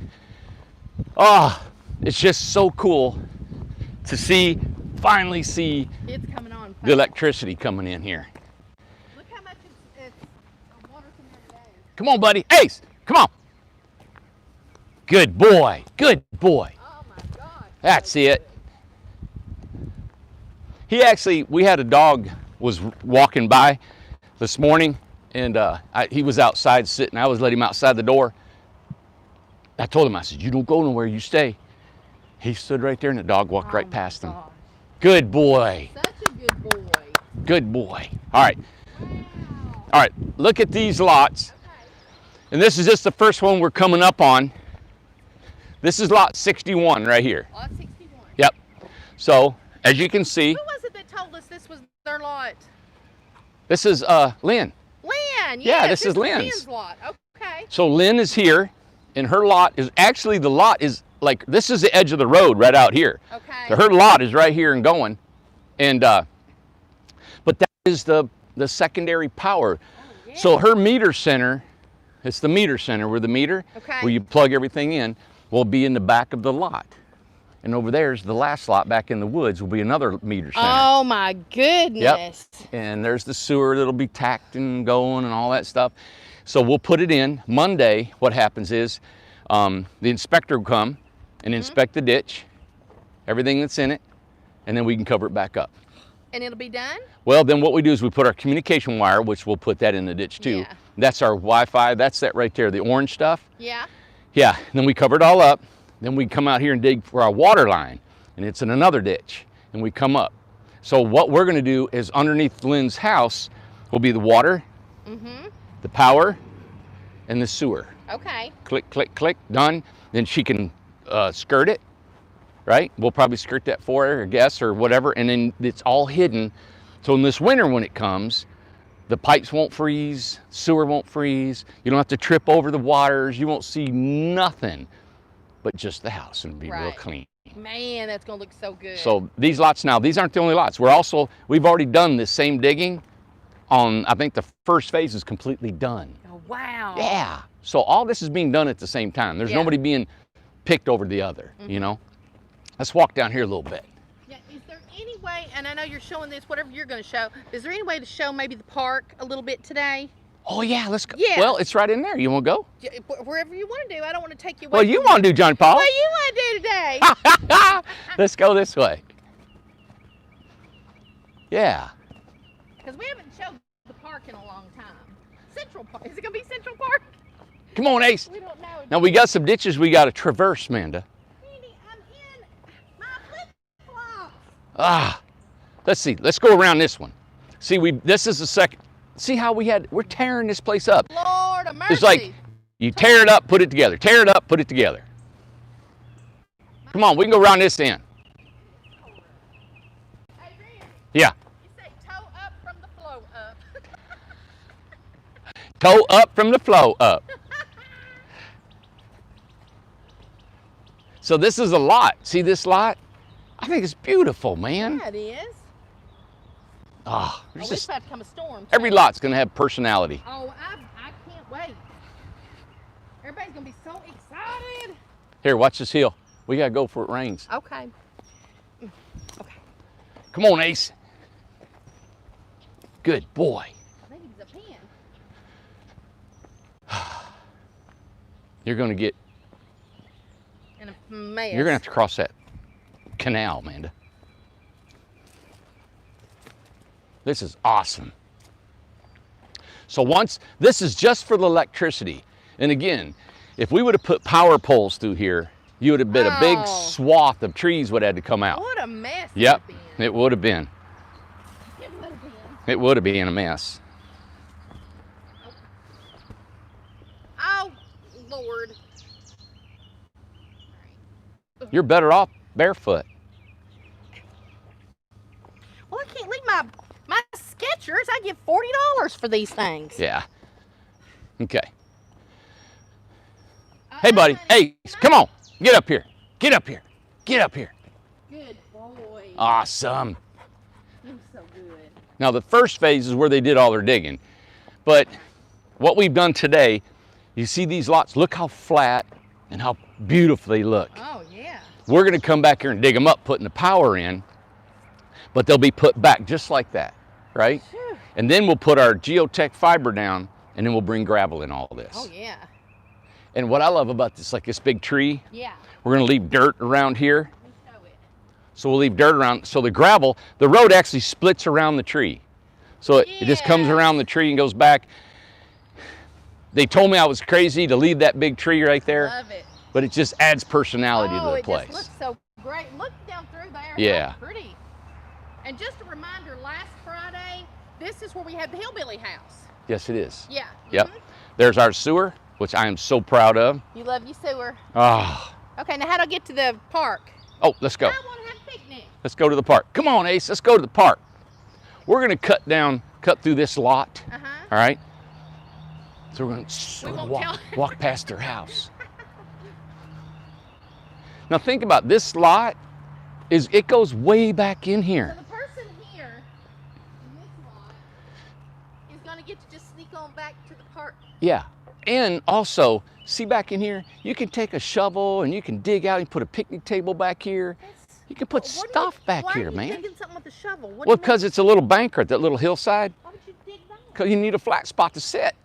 Oh, it's just so cool to finally see It's coming on. the electricity coming in here. Look how much it's water coming every day. Come on, buddy. Ace, come on. Good boy. Good boy. Oh my gosh. That's it. We had a dog was walking by this morning, and he was outside sitting. I was letting him outside the door. I told him, I said, you don't go nowhere, you stay. He stood right there and the dog walked right past him. Gosh. Good boy. Such a good boy. Good boy. All right. Wow. All right. Look at these lots. And this is just the first one we're coming up on. This is lot 61 right here. Lot 61. Yep. So, as you can see, Who was it that told us this was their lot? this is Lynn. Lynn. Yeah, Yes, this is Lynn's. Lynn's lot. Okay. So Lynn is here, and her lot is actually, the lot is like, this is the edge of the road right out here. Okay. So her lot is right here and going. And, but that is the secondary power. Yeah. So her meter center, it's the meter center where the meter, Okay. where you plug everything in, will be in the back of the lot. And over there's the last lot back in the woods will be another meter center. Oh my goodness. And there's the sewer that'll be tacked and going and all that stuff. So we'll put it in. Monday, what happens is the inspector will come and inspect the ditch, everything that's in it, and then we can cover it back up. And it'll be done? Well, then what we do is we put our communication wire, which we'll put that in the ditch too. Yeah. That's our Wi-Fi. That's that right there, the orange stuff. Yeah. Yeah, and then we cover it all up. Then we come out here and dig for our water line, and it's in another ditch, and we come up. So what we're gonna do is underneath Lynn's house will be the water, the power, and the sewer. Okay. Click, click, click, done. Then she can skirt it, right? We'll probably skirt that for her, I guess, or whatever, and then it's all hidden. So in this winter when it comes, the pipes won't freeze, sewer won't freeze, you don't have to trip over the waters, you won't see nothing but just the house and be real Right. clean. Man, that's gonna look so good. So these lots now, these aren't the only lots. We've already done this same digging on, I think the first phase is completely done. Oh, wow. Yeah. So all this is being done at the same time. There's Yeah. nobody being picked over the other, you know? Let's walk down here a little bit. Yeah, is there any way, and I know you're showing this, whatever you're going to show, is there any way to show maybe the park a little bit today? Oh yeah, let's go. Yeah. Well, it's right in there. You want to go? Wherever you want to do. I don't want to take you away. Well, you from want to do John Paul? What do you want to do today? Let's go this way. Yeah. Because we haven't showed the park in a long time. Central Park. Is it going to be Central Park? Come on, Ace. We don't know. Now we got some ditches we got to traverse, Amanda. Randy, I'm in my flip-flops. Ah. Let's see. Let's go around this one. See, this is the second. See how we're tearing this place up. Lord of mercy. It's like you tear it up, put it together. Tear it up, put it together. Come on, we can go around this end. Hey, Randy, Yeah. you say toe up from the flow up. Toe up from the flow up. So this is a lot. See this lot? I think it's beautiful, man. Yeah, it is. Ah, Oh, there's we just about to come a storm. every lot's gonna have personality. Oh, I can't wait. Everybody's gonna be so excited. Here, watch this hill. We gotta go before it rains. Okay. Okay. Come on, Ace. Good boy. I think it's a pen. You're gonna get. And a mess. You're gonna have to cross that canal, Amanda. This is awesome. So this is just for the electricity. And again, if we would have put power poles through here, you would have been a big Oh. swath of trees would have had to come out. What a mess. Yep, It's been. it would have been. It would have been. It would have been a mess. Oh, Lord. You're better off barefoot. Well, I can't leave my Skechers. I give $40 for these things. Yeah. Okay. Hey, buddy. Hey, come on. Get up here. Get up here. Get up here. Good boy. Awesome. You're so good. Now, the first phase is where they did all their digging. But what we've done today, you see these lots, look how flat and how beautiful they look. Oh, yeah. We're going to come back here and dig them up, putting the power in, but they'll be put back just like that, right? Phew. And then we'll put our geotech fiber down, and then we'll bring gravel in all this. Oh, yeah. And what I love about this, like this big tree, Yeah. we're going to leave dirt around here. Let me show it. So we'll leave dirt around. So the gravel, the road actually splits around the tree. So it just comes Yeah. around the tree and goes back. They told me I was crazy to leave that big tree right there, Love it. but it just adds personality to Oh, the it place. just looks so great. Look down through there. Yeah. How pretty. And just a reminder, last Friday, this is where we had the hillbilly house. Yes, it is. Yeah. Yep. Mhm. There's our sewer, which I am so proud of. You love your sewer. Ah. Okay, now how do I get to the park? Oh, let's go. I want to have a picnic. Let's go to the park. Come on, Ace. Let's go to the park. We're going to cut through this lot. Uh-huh. All right. So we're going to won't walk, tell. walk past their house. Now think about this lot. It goes way back in So here. the person here in this lot is going to get to just sneak on back to the park. Yeah. And also, see back in here, you can take a shovel and you can dig out and put a picnic table back here. You can put What do you- stuff back why here, are you man. digging something with a shovel? What Well, do you because it's a little bank right, that little hillside. Why would you dig that? Because you need a flat spot to sit.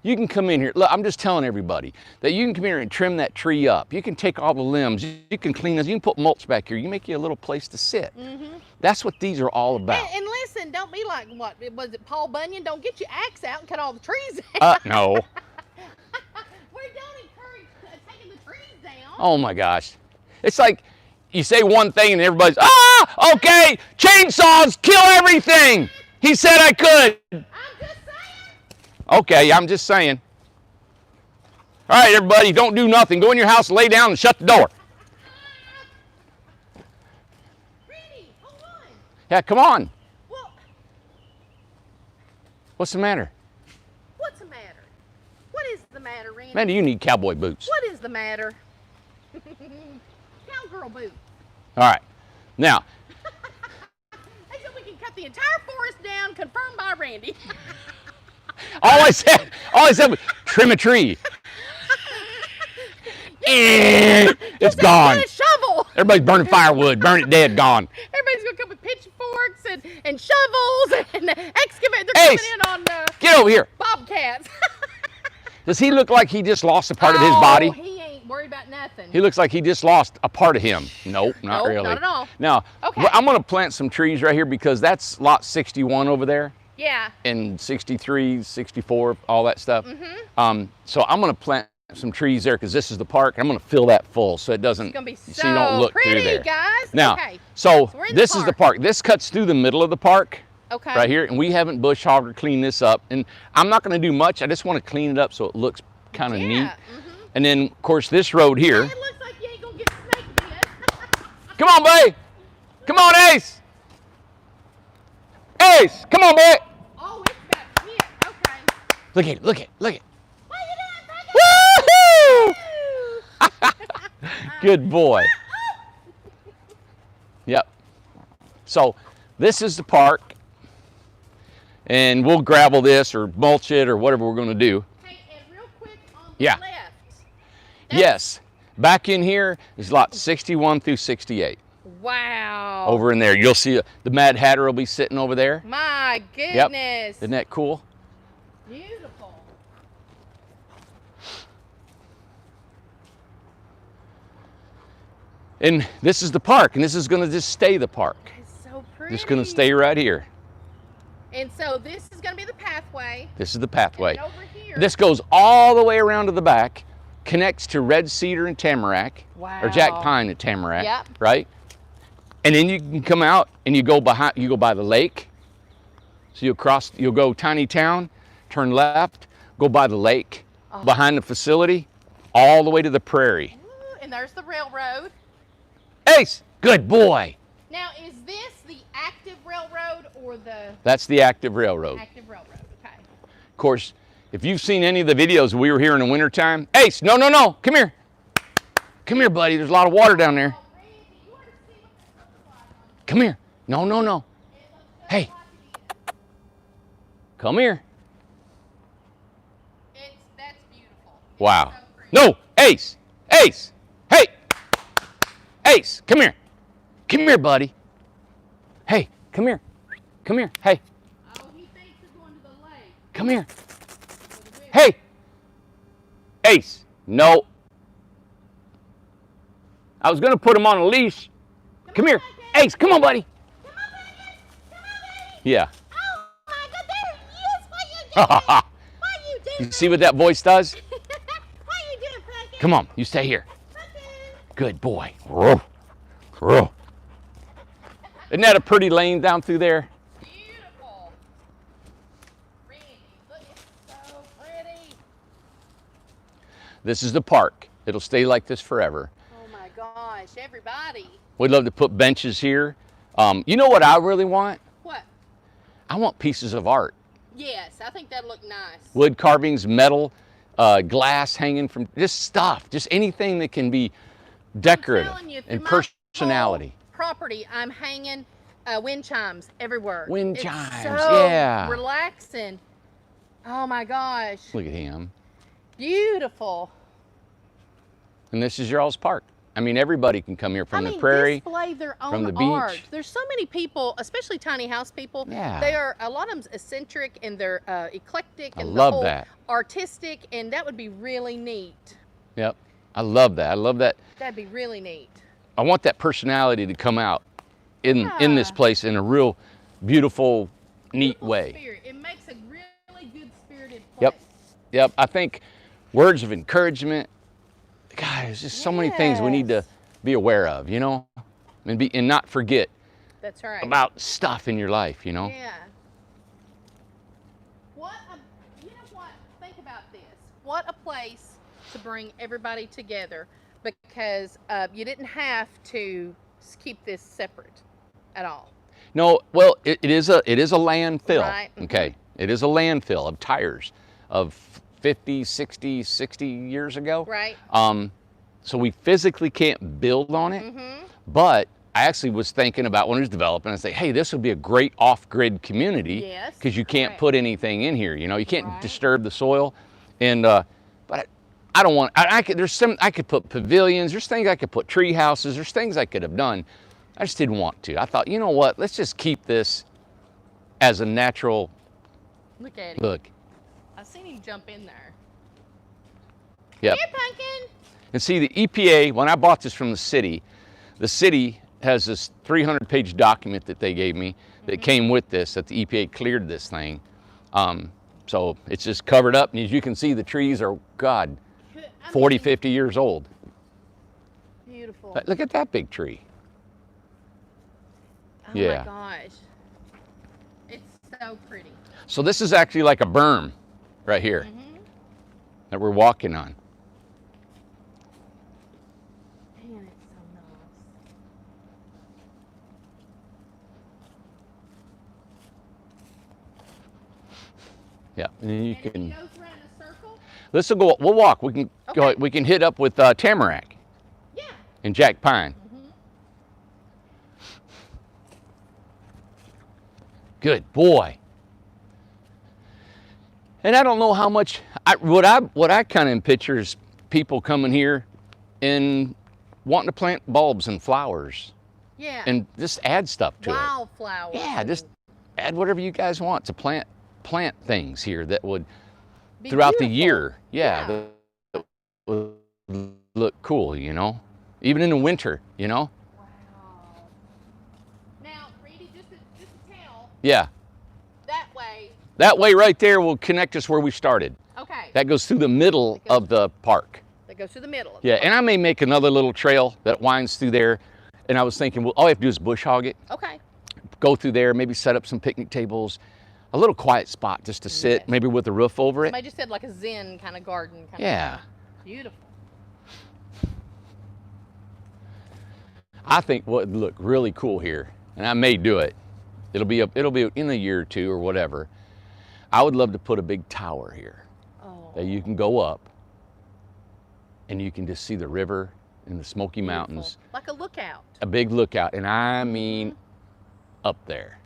You can come in here. Look, I'm just telling everybody that you can come here and trim that tree up. You can take all the limbs. You can clean this. You can put mulch back here. You make you a little place to sit. That's what these are all about. And listen, don't be like, what, was it Paul Bunyan? Don't get your axe out and cut all the trees out. No. We don't encourage taking the trees down. Oh my gosh. It's like you say one thing and everybody's, ah, Okay, chainsaws kill everything. He said I could. I'm just saying. Okay, I'm just saying. All right, everybody, don't do nothing. Go in your house, lay down, and shut the door. Randy, hold on. Yeah, come on. Well, What's the matter? what's the matter? What is the matter, Randy? Man, you need cowboy boots. What is the matter? Cowgirl boots. All right. Now, They said we can cut the entire forest down, confirmed by Randy. all I said was trim a tree. It's gone. Get a shovel. Everybody's burning firewood. Burn it dead, gone. Everybody's gonna come with pitchforks and shovels and excavate. They're Ace, coming in on Get over here. bobcats. Does he look like he just lost a part of his body? Oh, he ain't worried about nothing. He looks like he just lost a part of him. Nope, not Nope, really. not at all. Now, Okay. I'm going to plant some trees right here because that's lot 61 over there, Yeah. and 63, 64, all that stuff. Mm-hmm. So I'm going to plant some trees there because this is the park. And I'm going to fill that full so it doesn't, It's gonna be so you don't so look pretty, through there. guys. Now, Okay. so we're in this the is the park. park. This cuts through the middle of the park. Okay. Right here, and we haven't bush hogged or cleaned this up. And I'm not going to do much. I just want to clean it up so it looks kind of Yeah. neat. Mm-hmm. And then, of course, this road here. It looks like you ain't gonna get snake bit. Come on, boy. Come on, Ace. Ace, come on, boy. Oh, it's about to hit. Okay. Look at it, look at it, look at it. What are you doing, Frankie? Woohoo! Good boy. Yep. So this is the park. And we'll gravel this or mulch it or whatever we're going to do. Hey, and real quick on the Yeah. left. Yes. Back in here is lot 61 through 68. Wow. Over in there. You'll see the Mad Hatter will be sitting over there. My Yep. goodness. Isn't that cool? Beautiful. And this is the park, and this is going to just stay the park. It's so pretty. Just going to stay right here. And so this is going to be the pathway. This is the pathway. And over here. This goes all the way around to the back, connects to red cedar and tamarack, or jack Wow. pine and tamarack, Yep. right? And then you can come out and you go by the lake. So you'll go Tiny Town, turn left, go by the lake, Oh. behind the facility, all the way to the prairie. Ooh, and there's the railroad. Ace, good boy. Now, is this the active railroad or the That's the active railroad. active railroad? Okay. Of course, if you've seen any of the videos, we were here in the wintertime. Ace, no, come here. Come here, buddy. There's a lot of water down there. Oh, Randy, you want to see what this looks like? Come here. No. It looks just Hey. like it is. Come here. That's beautiful. It's Wow. so pretty. No, Ace. Ace. Hey. Ace, come here. Come here, buddy. Hey, come here. Come here. Hey, Oh, he thinks he's going to the lake. come here. with the big- Hey. Ace. No. I was going to put him on a leash. Come here. Ace, come on, buddy. Come on, baby. Come on, baby. Yeah. Oh my God, there he is. What you doing? What you doing? You see what that voice does? What you doing, Frankie? Come on, you stay here. Okay. Good boy. Whoa. Whoa. Isn't that a pretty lane down through there? Beautiful. Randy, look, it's so pretty. This is the park. It'll stay like this forever. Oh my gosh, everybody. We'd love to put benches here. You know what I really want? What? I want pieces of art. Yes, I think that'd look nice. Wood carvings, metal, glass hanging from, just stuff. Just anything that can be decorative telling you, and through my personality. whole property, I'm hanging wind chimes everywhere. Wind It's chimes, so yeah. relaxing. Oh my gosh, Look at him. beautiful. And this is your all's park. I mean, everybody can come here from the prairie. display their own from the beach. art. There's so many people, especially tiny house people. Yeah. They are, a lot of them's eccentric and they're eclectic I and love the whole that. artistic, and that would be really neat. Yep. I love that. I love that. That'd be really neat. I want that personality to come out in this Yeah. place in a real beautiful, neat Beautiful way. Spirit. It makes a really good spirited place. Yep. Yep. I think words of encouragement, God, there's just so many things we need to Yes. be aware of, you know, and not forget That's right. about stuff in your life, you know? Yeah. What a, you know what? Think about this. What a place to bring everybody together, because you didn't have to keep this separate at all. No, well, it is a landfill. Right. Okay. It is a landfill of tires of 50, 60 years ago. Right. So we physically can't build on it, Mm-hmm. but I actually was thinking about when it was developing, I say, hey, this would be a great off-grid community. Yes, Because you can't correct. put anything in here, you know, you can't Right. disturb the soil. And, but I don't want, I could, I could put pavilions, there's things I could put tree houses, there's things I could have done. I just didn't want to. I thought, you know what, let's just keep this as a natural Look at him. look. I've seen him jump in there. Yep. Here, Pumpkin. And see, the EPA, when I bought this from the city has this 300-page document that they gave me that came with this, that the EPA cleared this thing. So it's just covered up, and as you can see, the trees are, God, I 40, mean, 50 years old. Beautiful. But look at that big tree. Oh yeah. my gosh. It's so pretty. So this is actually like a berm right here that we're walking on. Man, it's so nice. Yeah, and then you And it can, goes around a circle? this will go, we'll walk. We can go, Okay. we can hit up with tamarack Yeah. and jack pine. Good boy. And I don't know how much, what I kind of picture is people coming here and wanting to plant bulbs and flowers Yeah. and just add stuff to it. Wildflowers. Yeah, just add whatever you guys want to plant things here that would, Be throughout the beautiful. year, Yeah. that would look cool, you know? Even in the winter, you know? Wow. Now, Reedy, just a tell, Yeah. that way, That way right there will connect us where we started. okay, That goes through the middle of the park. that goes to the middle. Yeah, and I may make another little trail that winds through there. And I was thinking, well, all you have to do is bush hog it, Okay. go through there, maybe set up some picnic tables, a little quiet spot just to sit, Yes. maybe with a roof over it. I just said like a zen kind of garden. Yeah. Beautiful. I think what would look really cool here, and I may do it. It'll be in a year or two or whatever. I would love to put a big tower here Oh. that you can go up and you can just see the river and the Smoky Mountains, Like a lookout. a big lookout, and I mean up there,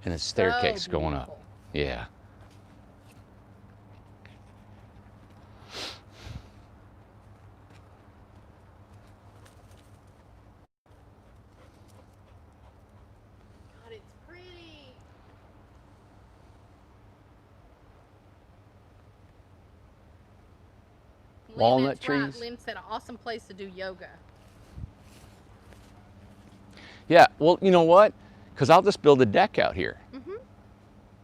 and a staircase So going up. beautiful. Yeah. God, it's pretty. Walnut That's right. trees. Lynn said an awesome place to do yoga. Yeah, well, you know what? Because I'll just build a deck out here.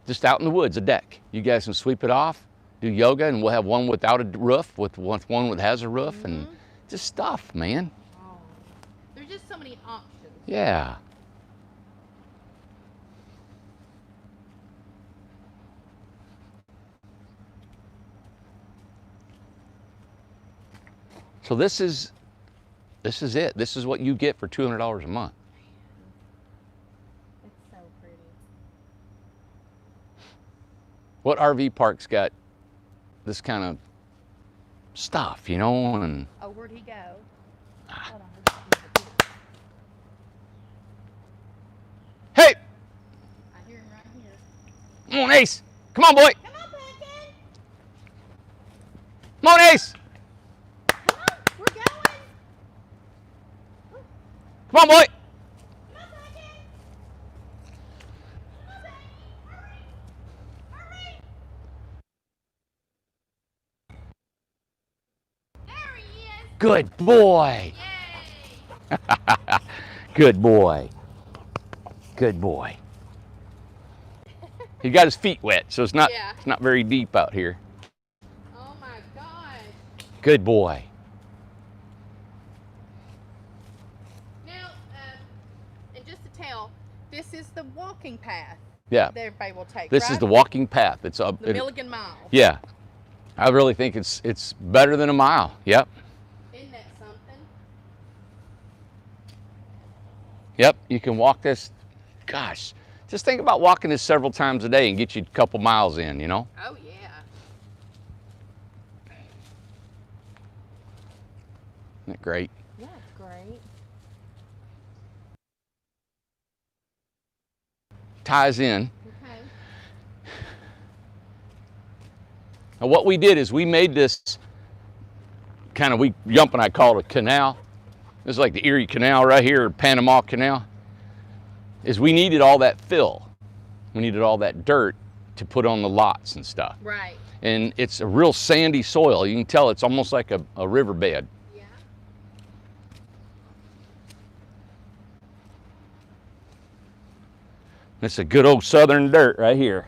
Just out in the woods, a deck. You guys can sweep it off, do yoga, and we'll have one without a roof, with one that has a roof, and just stuff, man. Oh. There's just so many options. Yeah. So this is it. This is what you get for $200 a month. It's so pretty. What RV park's got this kind of stuff, you know? And Oh, where'd he go? Hold on. hey, I hear him right here. come on, Ace. Come on, boy. Come on, Pumpkin. Come on, Ace. Come on. We're going. Come on, boy. Come on, Pumpkin. Come on, baby. Hurry. Hurry. There he is. Good boy. Yay. Good boy. Good boy. He got his feet wet, so it's not Yeah. it's not very deep out here. Oh my gosh. Good boy. Now, and just to tell, this is the walking path Yeah. that everybody will take, This right? is the walking path. It's a The Milligan Mile. yeah. I really think it's better than a mile. Yep. Isn't that something? Yep. You can walk this. Gosh, just think about walking this several times a day and get you a couple miles in. You know. Oh yeah. Isn't it great? Yeah, it's great. Ties in. Okay. Now what we did is we made this kind of, Yump and I call it a canal. This is like the Erie Canal right here, Panama Canal. Is we needed all that fill. We needed all that dirt to put on the lots and stuff. Right. And it's a real sandy soil. You can tell it's almost like a riverbed. Yeah. It's a good old southern dirt right here.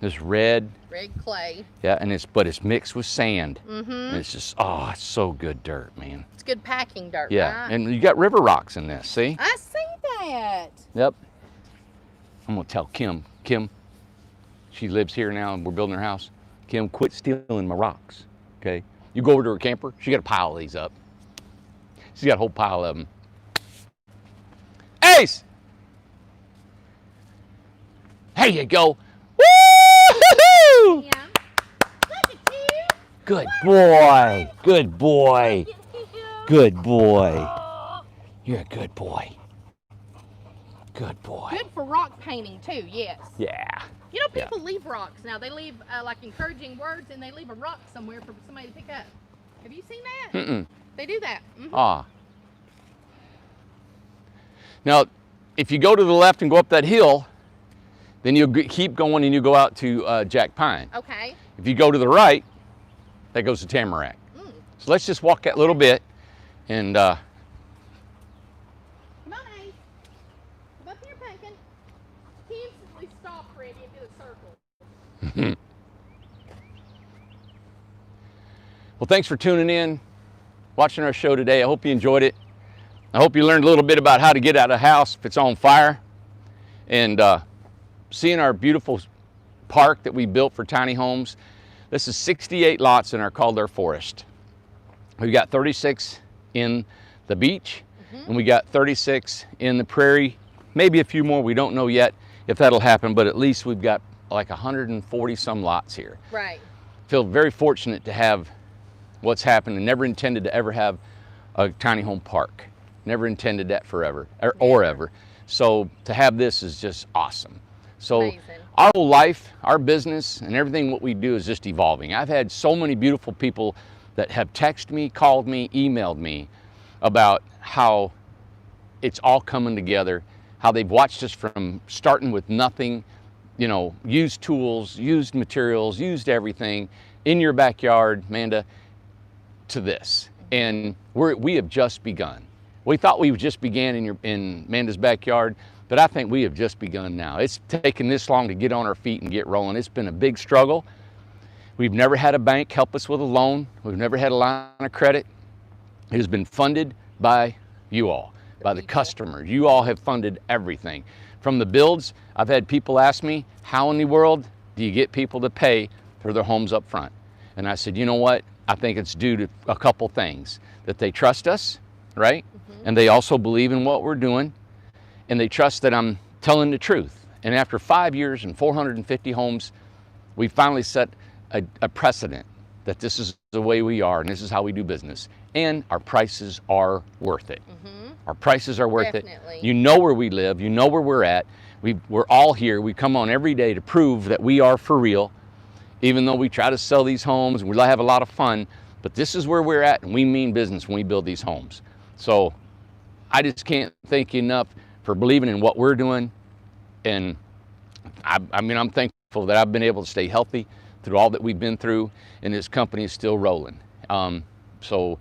This red, Red clay. yeah, and but it's mixed with sand. Mm-hmm. And it's just, oh, it's so good dirt, man. It's good packing dirt, Yeah, right? and you got river rocks in this, see? I see that. Yep. I'm gonna tell Kim, she lives here now and we're building her house. Kim, quit stealing my rocks, okay? You go over to her camper, she got a pile of these up. She's got a whole pile of them. Ace! There you go. Woo-hoo-hoo! Yeah. Look at you. Good boy, good boy, good boy. You're a good boy. Good boy. Good for rock painting too, yes. Yeah. You know, Yeah. people leave rocks now. They leave like encouraging words and they leave a rock somewhere for somebody to pick up. Have you seen that? Mm-mm. They do that. Mhm. Ah. Now, if you go to the left and go up that hill, then you'll keep going and you go out to Jack Pine. Okay. If you go to the right, that goes to Tamarack. Mm. So let's just walk that little bit and Come on, Ace. Come up here, Pumpkin. He instantly stopped Randy and did a circle. well, thanks for tuning in, watching our show today. I hope you enjoyed it. I hope you learned a little bit about how to get out of the house if it's on fire. And seeing our beautiful park that we built for tiny homes. This is 68 lots in our Calder Forest. We've got 36 in the beach, and we got 36 in the prairie. Maybe a few more, we don't know yet if that'll happen, but at least we've got like 140 some lots here. Right. Feel very fortunate to have what's happened, and never intended to ever have a tiny home park. Never intended that forever, or ever. So to have this is just awesome. So Amazing. our whole life, our business, and everything what we do is just evolving. I've had so many beautiful people that have texted me, called me, emailed me about how it's all coming together, how they've watched us from starting with nothing, you know, used tools, used materials, used everything in your backyard, Amanda, to this. And we have just begun. We thought we just began in Amanda's backyard, but I think we have just begun now. It's taken this long to get on our feet and get rolling. It's been a big struggle. We've never had a bank help us with a loan. We've never had a line of credit. It has been funded by you all, by the customers. You all have funded everything. From the builds, I've had people ask me, how in the world do you get people to pay for their homes up front? And I said, you know what? I think it's due to a couple things. That they trust us, right? And they also believe in what we're doing, and they trust that I'm telling the truth. And after 5 years and 450 homes, we finally set a precedent that this is the way we are and this is how we do business. And our prices are worth it. Our prices are worth Definitely. it. You know where we live, you know where we're at. We're all here. We come on every day to prove that we are for real, even though we try to sell these homes and we have a lot of fun. But this is where we're at, and we mean business when we build these homes. So I just can't thank you enough for believing in what we're doing. And I mean, I'm thankful that I've been able to stay healthy through all that we've been through, and this company is still rolling. So,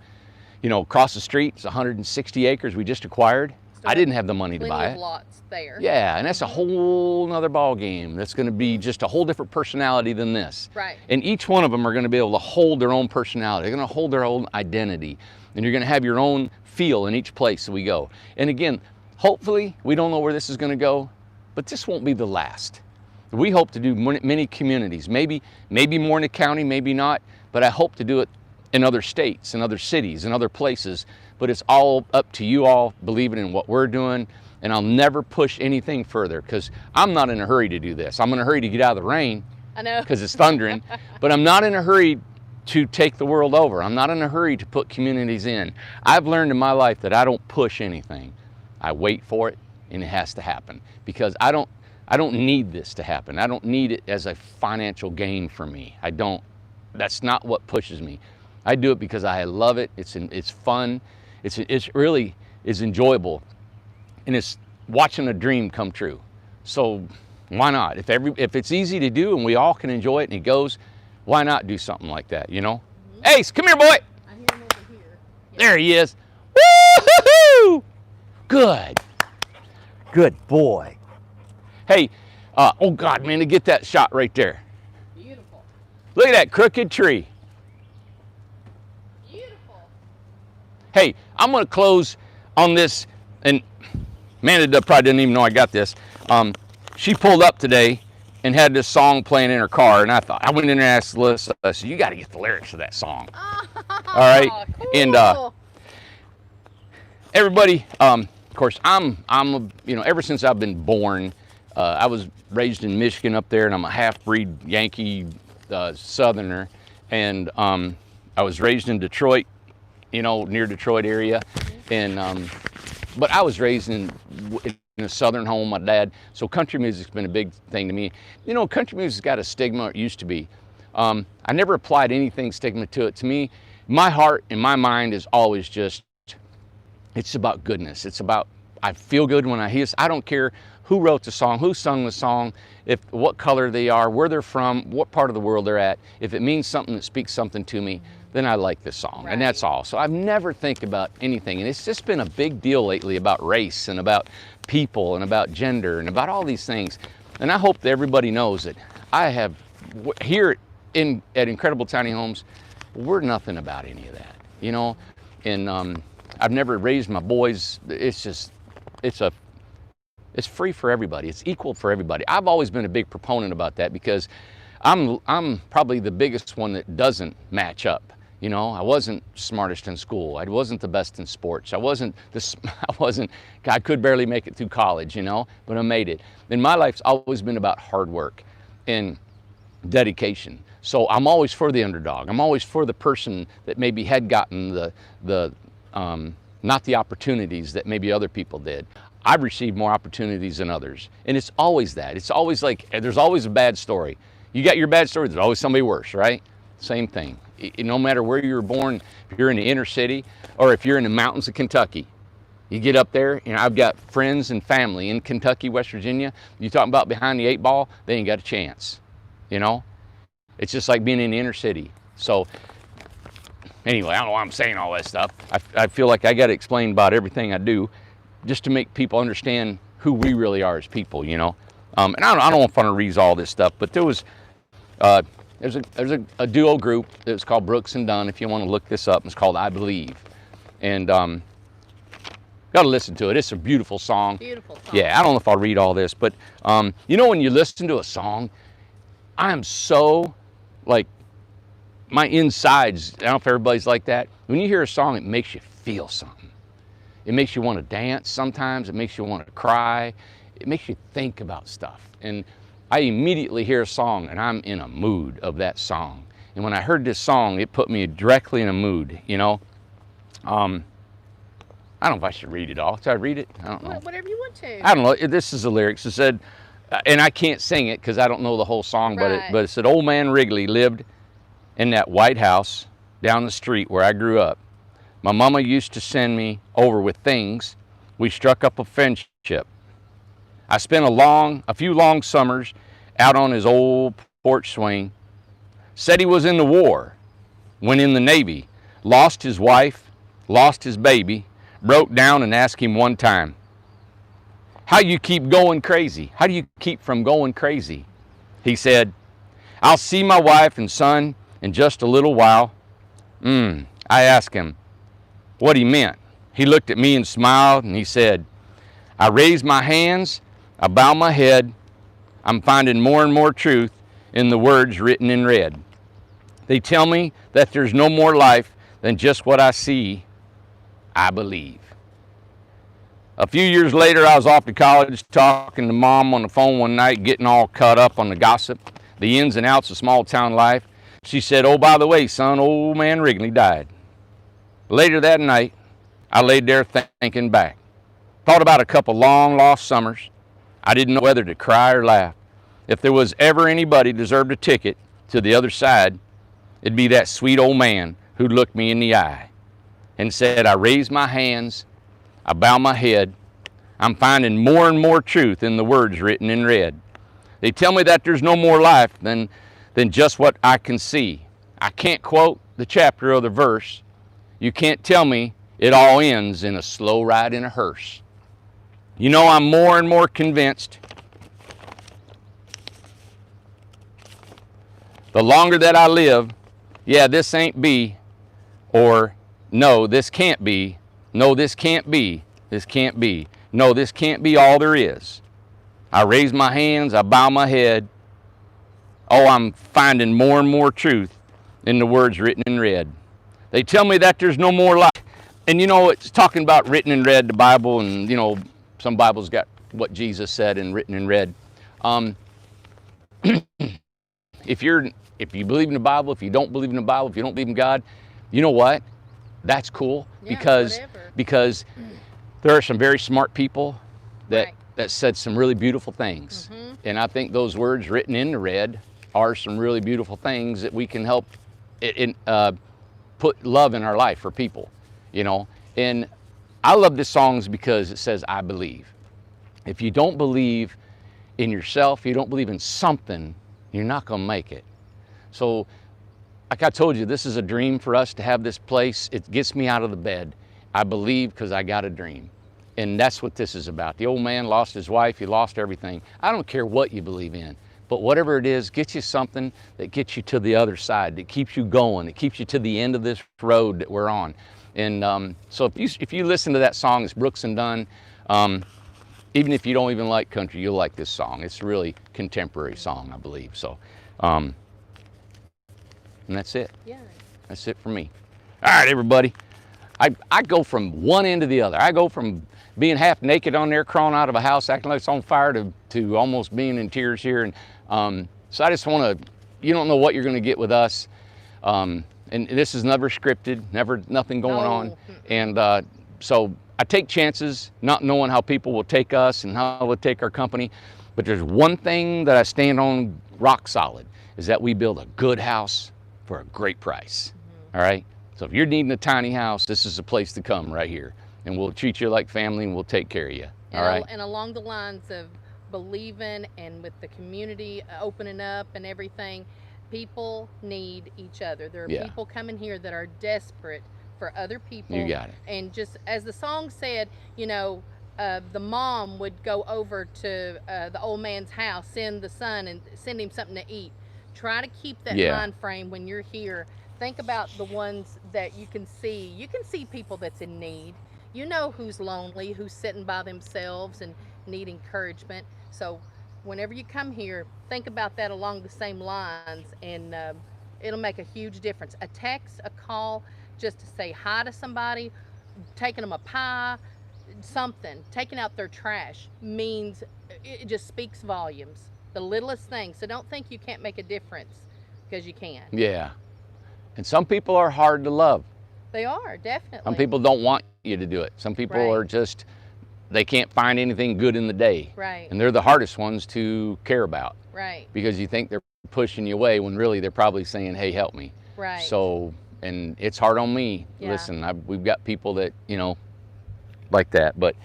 you know, across the street, it's 160 acres we just acquired. Still I didn't have the money to Plenty buy of it. lots there. Yeah, and that's a whole nother ball game. That's going to be just a whole different personality than this. Right. And each one of them are going to be able to hold their own personality. They're going to hold their own identity. And you're going to have your own feel in each place that we go. And again, hopefully, we don't know where this is going to go, but this won't be the last. We hope to do many communities, maybe more in the county, maybe not, but I hope to do it in other states, in other cities, in other places. But it's all up to you all believing in what we're doing, and I'll never push anything further because I'm not in a hurry to do this. I'm in a hurry to get out of the rain. I know. Because it's thundering, but I'm not in a hurry to take the world over. I'm not in a hurry to put communities in. I've learned in my life that I don't push anything. I wait for it, and it has to happen because I don't need this to happen. I don't need it as a financial gain for me. I don't. That's not what pushes me. I do it because I love it. It's fun. It's really is enjoyable, and it's watching a dream come true. So why not? If it's easy to do and we all can enjoy it and it goes, why not do something like that? You know? Mm-hmm. Ace, come here, boy. I hear him over here. Yeah. There he is. Woo-hoo-hoo! Good boy. Hey, oh God, man, to get that shot right there. Beautiful. Look at that crooked tree. Beautiful. Hey, I'm gonna close on this, and Amanda probably didn't even know I got this. She pulled up today and had this song playing in her car, and I went in there and asked Alyssa, I said, you gotta get the lyrics of that song. Oh, all right? Cool. And everybody, of course, ever since I've been born, I was raised in Michigan up there, and I'm a half-breed Yankee Southerner, and I was raised in Detroit, near Detroit area, and but I was raised in a Southern home, my dad, so country music's been a big thing to me. Country music's got a stigma, it used to be. I never applied anything stigma to it. To me, my heart and my mind is always just, it's about goodness. It's about, I feel good when I hear this. I don't care who wrote the song, who sung the song, what color they are, where they're from, what part of the world they're at. If it means something that speaks something to me, then I like this song, and that's all. So I've never think about anything, and it's just been a big deal lately about race and about people and about gender and about all these things. And I hope that everybody knows that I have, here at Incredible Tiny Homes, we're nothing about any of that, and I've never raised my boys. It's free for everybody. It's equal for everybody. I've always been a big proponent about that because I'm probably the biggest one that doesn't match up. I wasn't smartest in school. I wasn't the best in sports. I could barely make it through college, but I made it. And my life's always been about hard work and dedication. So I'm always for the underdog. I'm always for the person that maybe had gotten not the opportunities that maybe other people did. I've received more opportunities than others. And it's always that. It's always like, there's always a bad story. You got your bad story, there's always somebody worse, right? Same thing. No matter where you were born, if you're in the inner city or if you're in the mountains of Kentucky, you get up there, I've got friends and family in Kentucky, West Virginia. You talking about behind the 8 ball, they ain't got a chance, It's just like being in the inner city. So anyway, I don't know why I'm saying all that stuff. I feel like I got to explain about everything I do just to make people understand who we really are as people, And I don't want to read all this stuff, but there's a duo group that was called Brooks and Dunn. If you want to look this up, it's called I Believe. And got to listen to it. It's a beautiful song. Beautiful song. Yeah, I don't know if I'll read all this, but when you listen to a song, I am so, my insides, I don't know if everybody's like that. When you hear a song, it makes you feel something. It makes you want to dance sometimes. It makes you want to cry. It makes you think about stuff. And I immediately hear a song and I'm in a mood of that song. And when I heard this song, it put me directly in a mood, I don't know if I should read it all. Should I read it? I don't know. Whatever you want to. I don't know. This is the lyrics. It said, and I can't sing it because I don't know the whole song, but it said, Old Man Wrigley lived in that white house down the street where I grew up. My mama used to send me over with things. We struck up a friendship. I spent a few long summers out on his old porch swing. Said he was in the war, went in the Navy, lost his wife, lost his baby, broke down and asked him one time, how you keep going crazy? How do you keep from going crazy? He said, I'll see my wife and son in just a little while. I asked him what he meant. He looked at me and smiled and he said, I raise my hands, I bow my head. I'm finding more and more truth in the words written in red. They tell me that there's no more life than just what I see. I believe. A few years later, I was off to college talking to Mom on the phone one night, getting all caught up on the gossip, the ins and outs of small town life. She said, "Oh, by the way, son, old man Wrigley died." Later that night, I laid there thinking back. Thought about a couple long lost summers. I didn't know whether to cry or laugh. If there was ever anybody deserved a ticket to the other side, it'd be that sweet old man who looked me in the eye and said, "I raise my hands, I bow my head. I'm finding more and more truth in the words written in red. They tell me that there's no more life than just what I can see. I can't quote the chapter or the verse. You can't tell me it all ends in a slow ride in a hearse. You know, I'm more and more convinced the longer that I live, yeah, this ain't be, or no, this can't be, no, this can't be, this can't be, no, this can't be all there is. I raise my hands, I bow my head. Oh, I'm finding more and more truth in the words written in red. They tell me that there's no more life." And you know, it's talking about written in red, the Bible, and you know, some Bibles got what Jesus said and written in red. If you believe in the Bible, if you don't believe in the Bible, if you don't believe in God, you know what? That's cool, Yeah, because whatever. there are some very smart people that Right. that said some really beautiful things. And I think those words written in the red are some really beautiful things that we can help put love in our life for people, you know. And I love this songs because it says, "I believe." If you don't believe in yourself, you don't believe in something, you're not gonna make it. So, like I told you, this is a dream for us to have this place. It gets me out of the bed. I believe because I got a dream. And that's what this is about. The old man lost his wife, he lost everything. I don't care what you believe in, but whatever it is, get you something that gets you to the other side, that keeps you going, that keeps you to the end of this road that we're on. And so if you listen to that song, it's Brooks and Dunn. Even if you don't even like country, you'll like this song. It's a really contemporary song, I believe. So, and that's it. Yeah. That's it for me. All right, everybody. I go from one end to the other. I go from being half naked on there, crawling out of a house, acting like it's on fire, to almost being in tears here. And so I just want to, you don't know what you're going to get with us. And this is never scripted, nothing going on. And so I take chances, not knowing how people will take us and how they'll take our company. But there's one thing that I stand on rock solid, is that we build a good house for a great price. All right? So if you're needing a tiny house, this is the place to come right here. And we'll treat you like family and we'll take care of you. All right? And along the lines of believing and with the community opening up and everything, people need each other. There are people coming here that are desperate for other people. You got it. And just as the song said, you know, the mom would go over to the old man's house, send the son and send him something to eat. Try to keep that mind frame when you're here. Think about the ones that you can see. You can see people that's in need. You know who's lonely, who's sitting by themselves and need encouragement. So whenever you come here, think about that along the same lines, and it'll make a huge difference. A text, a call, just to say hi to somebody, taking them a pie, something, taking out their trash means, it just speaks volumes. The littlest thing. So don't think you can't make a difference, because you can. Yeah. And some people are hard to love. They are, definitely. Some people don't want you to do it. Some people are just, they can't find anything good in the day. Right. And they're the hardest ones to care about. Right. Because you think they're pushing you away when really they're probably saying, "Hey, help me." Right. So, and it's hard on me. Yeah. Listen, we've got people that, you know, like that. But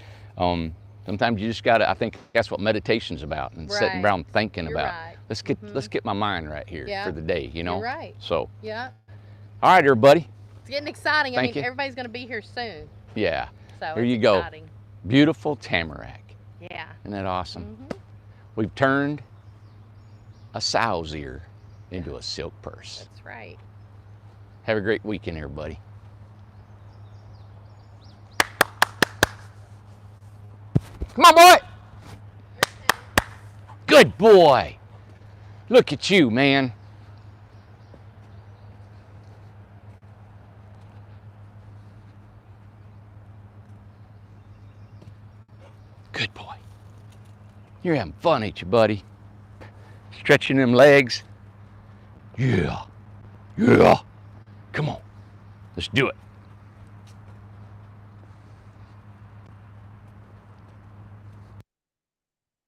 sometimes you just gotta, I think that's what meditation's about, and sitting around thinking You're about, right. let's get my mind right here for the day, you know? You're right. So, Yeah. all right, everybody. It's getting exciting. Thank you. Everybody's going to be here soon. Yeah. So Here it's you go. exciting. Beautiful tamarack. Yeah. Isn't that awesome? We've turned a sow's ear into a silk purse. That's right. Have a great weekend, everybody. Come on, boy. Good boy. Look at you, man. Good boy. You're having fun, ain't you, buddy? Stretching them legs. Yeah. Yeah. Come on. Let's do it.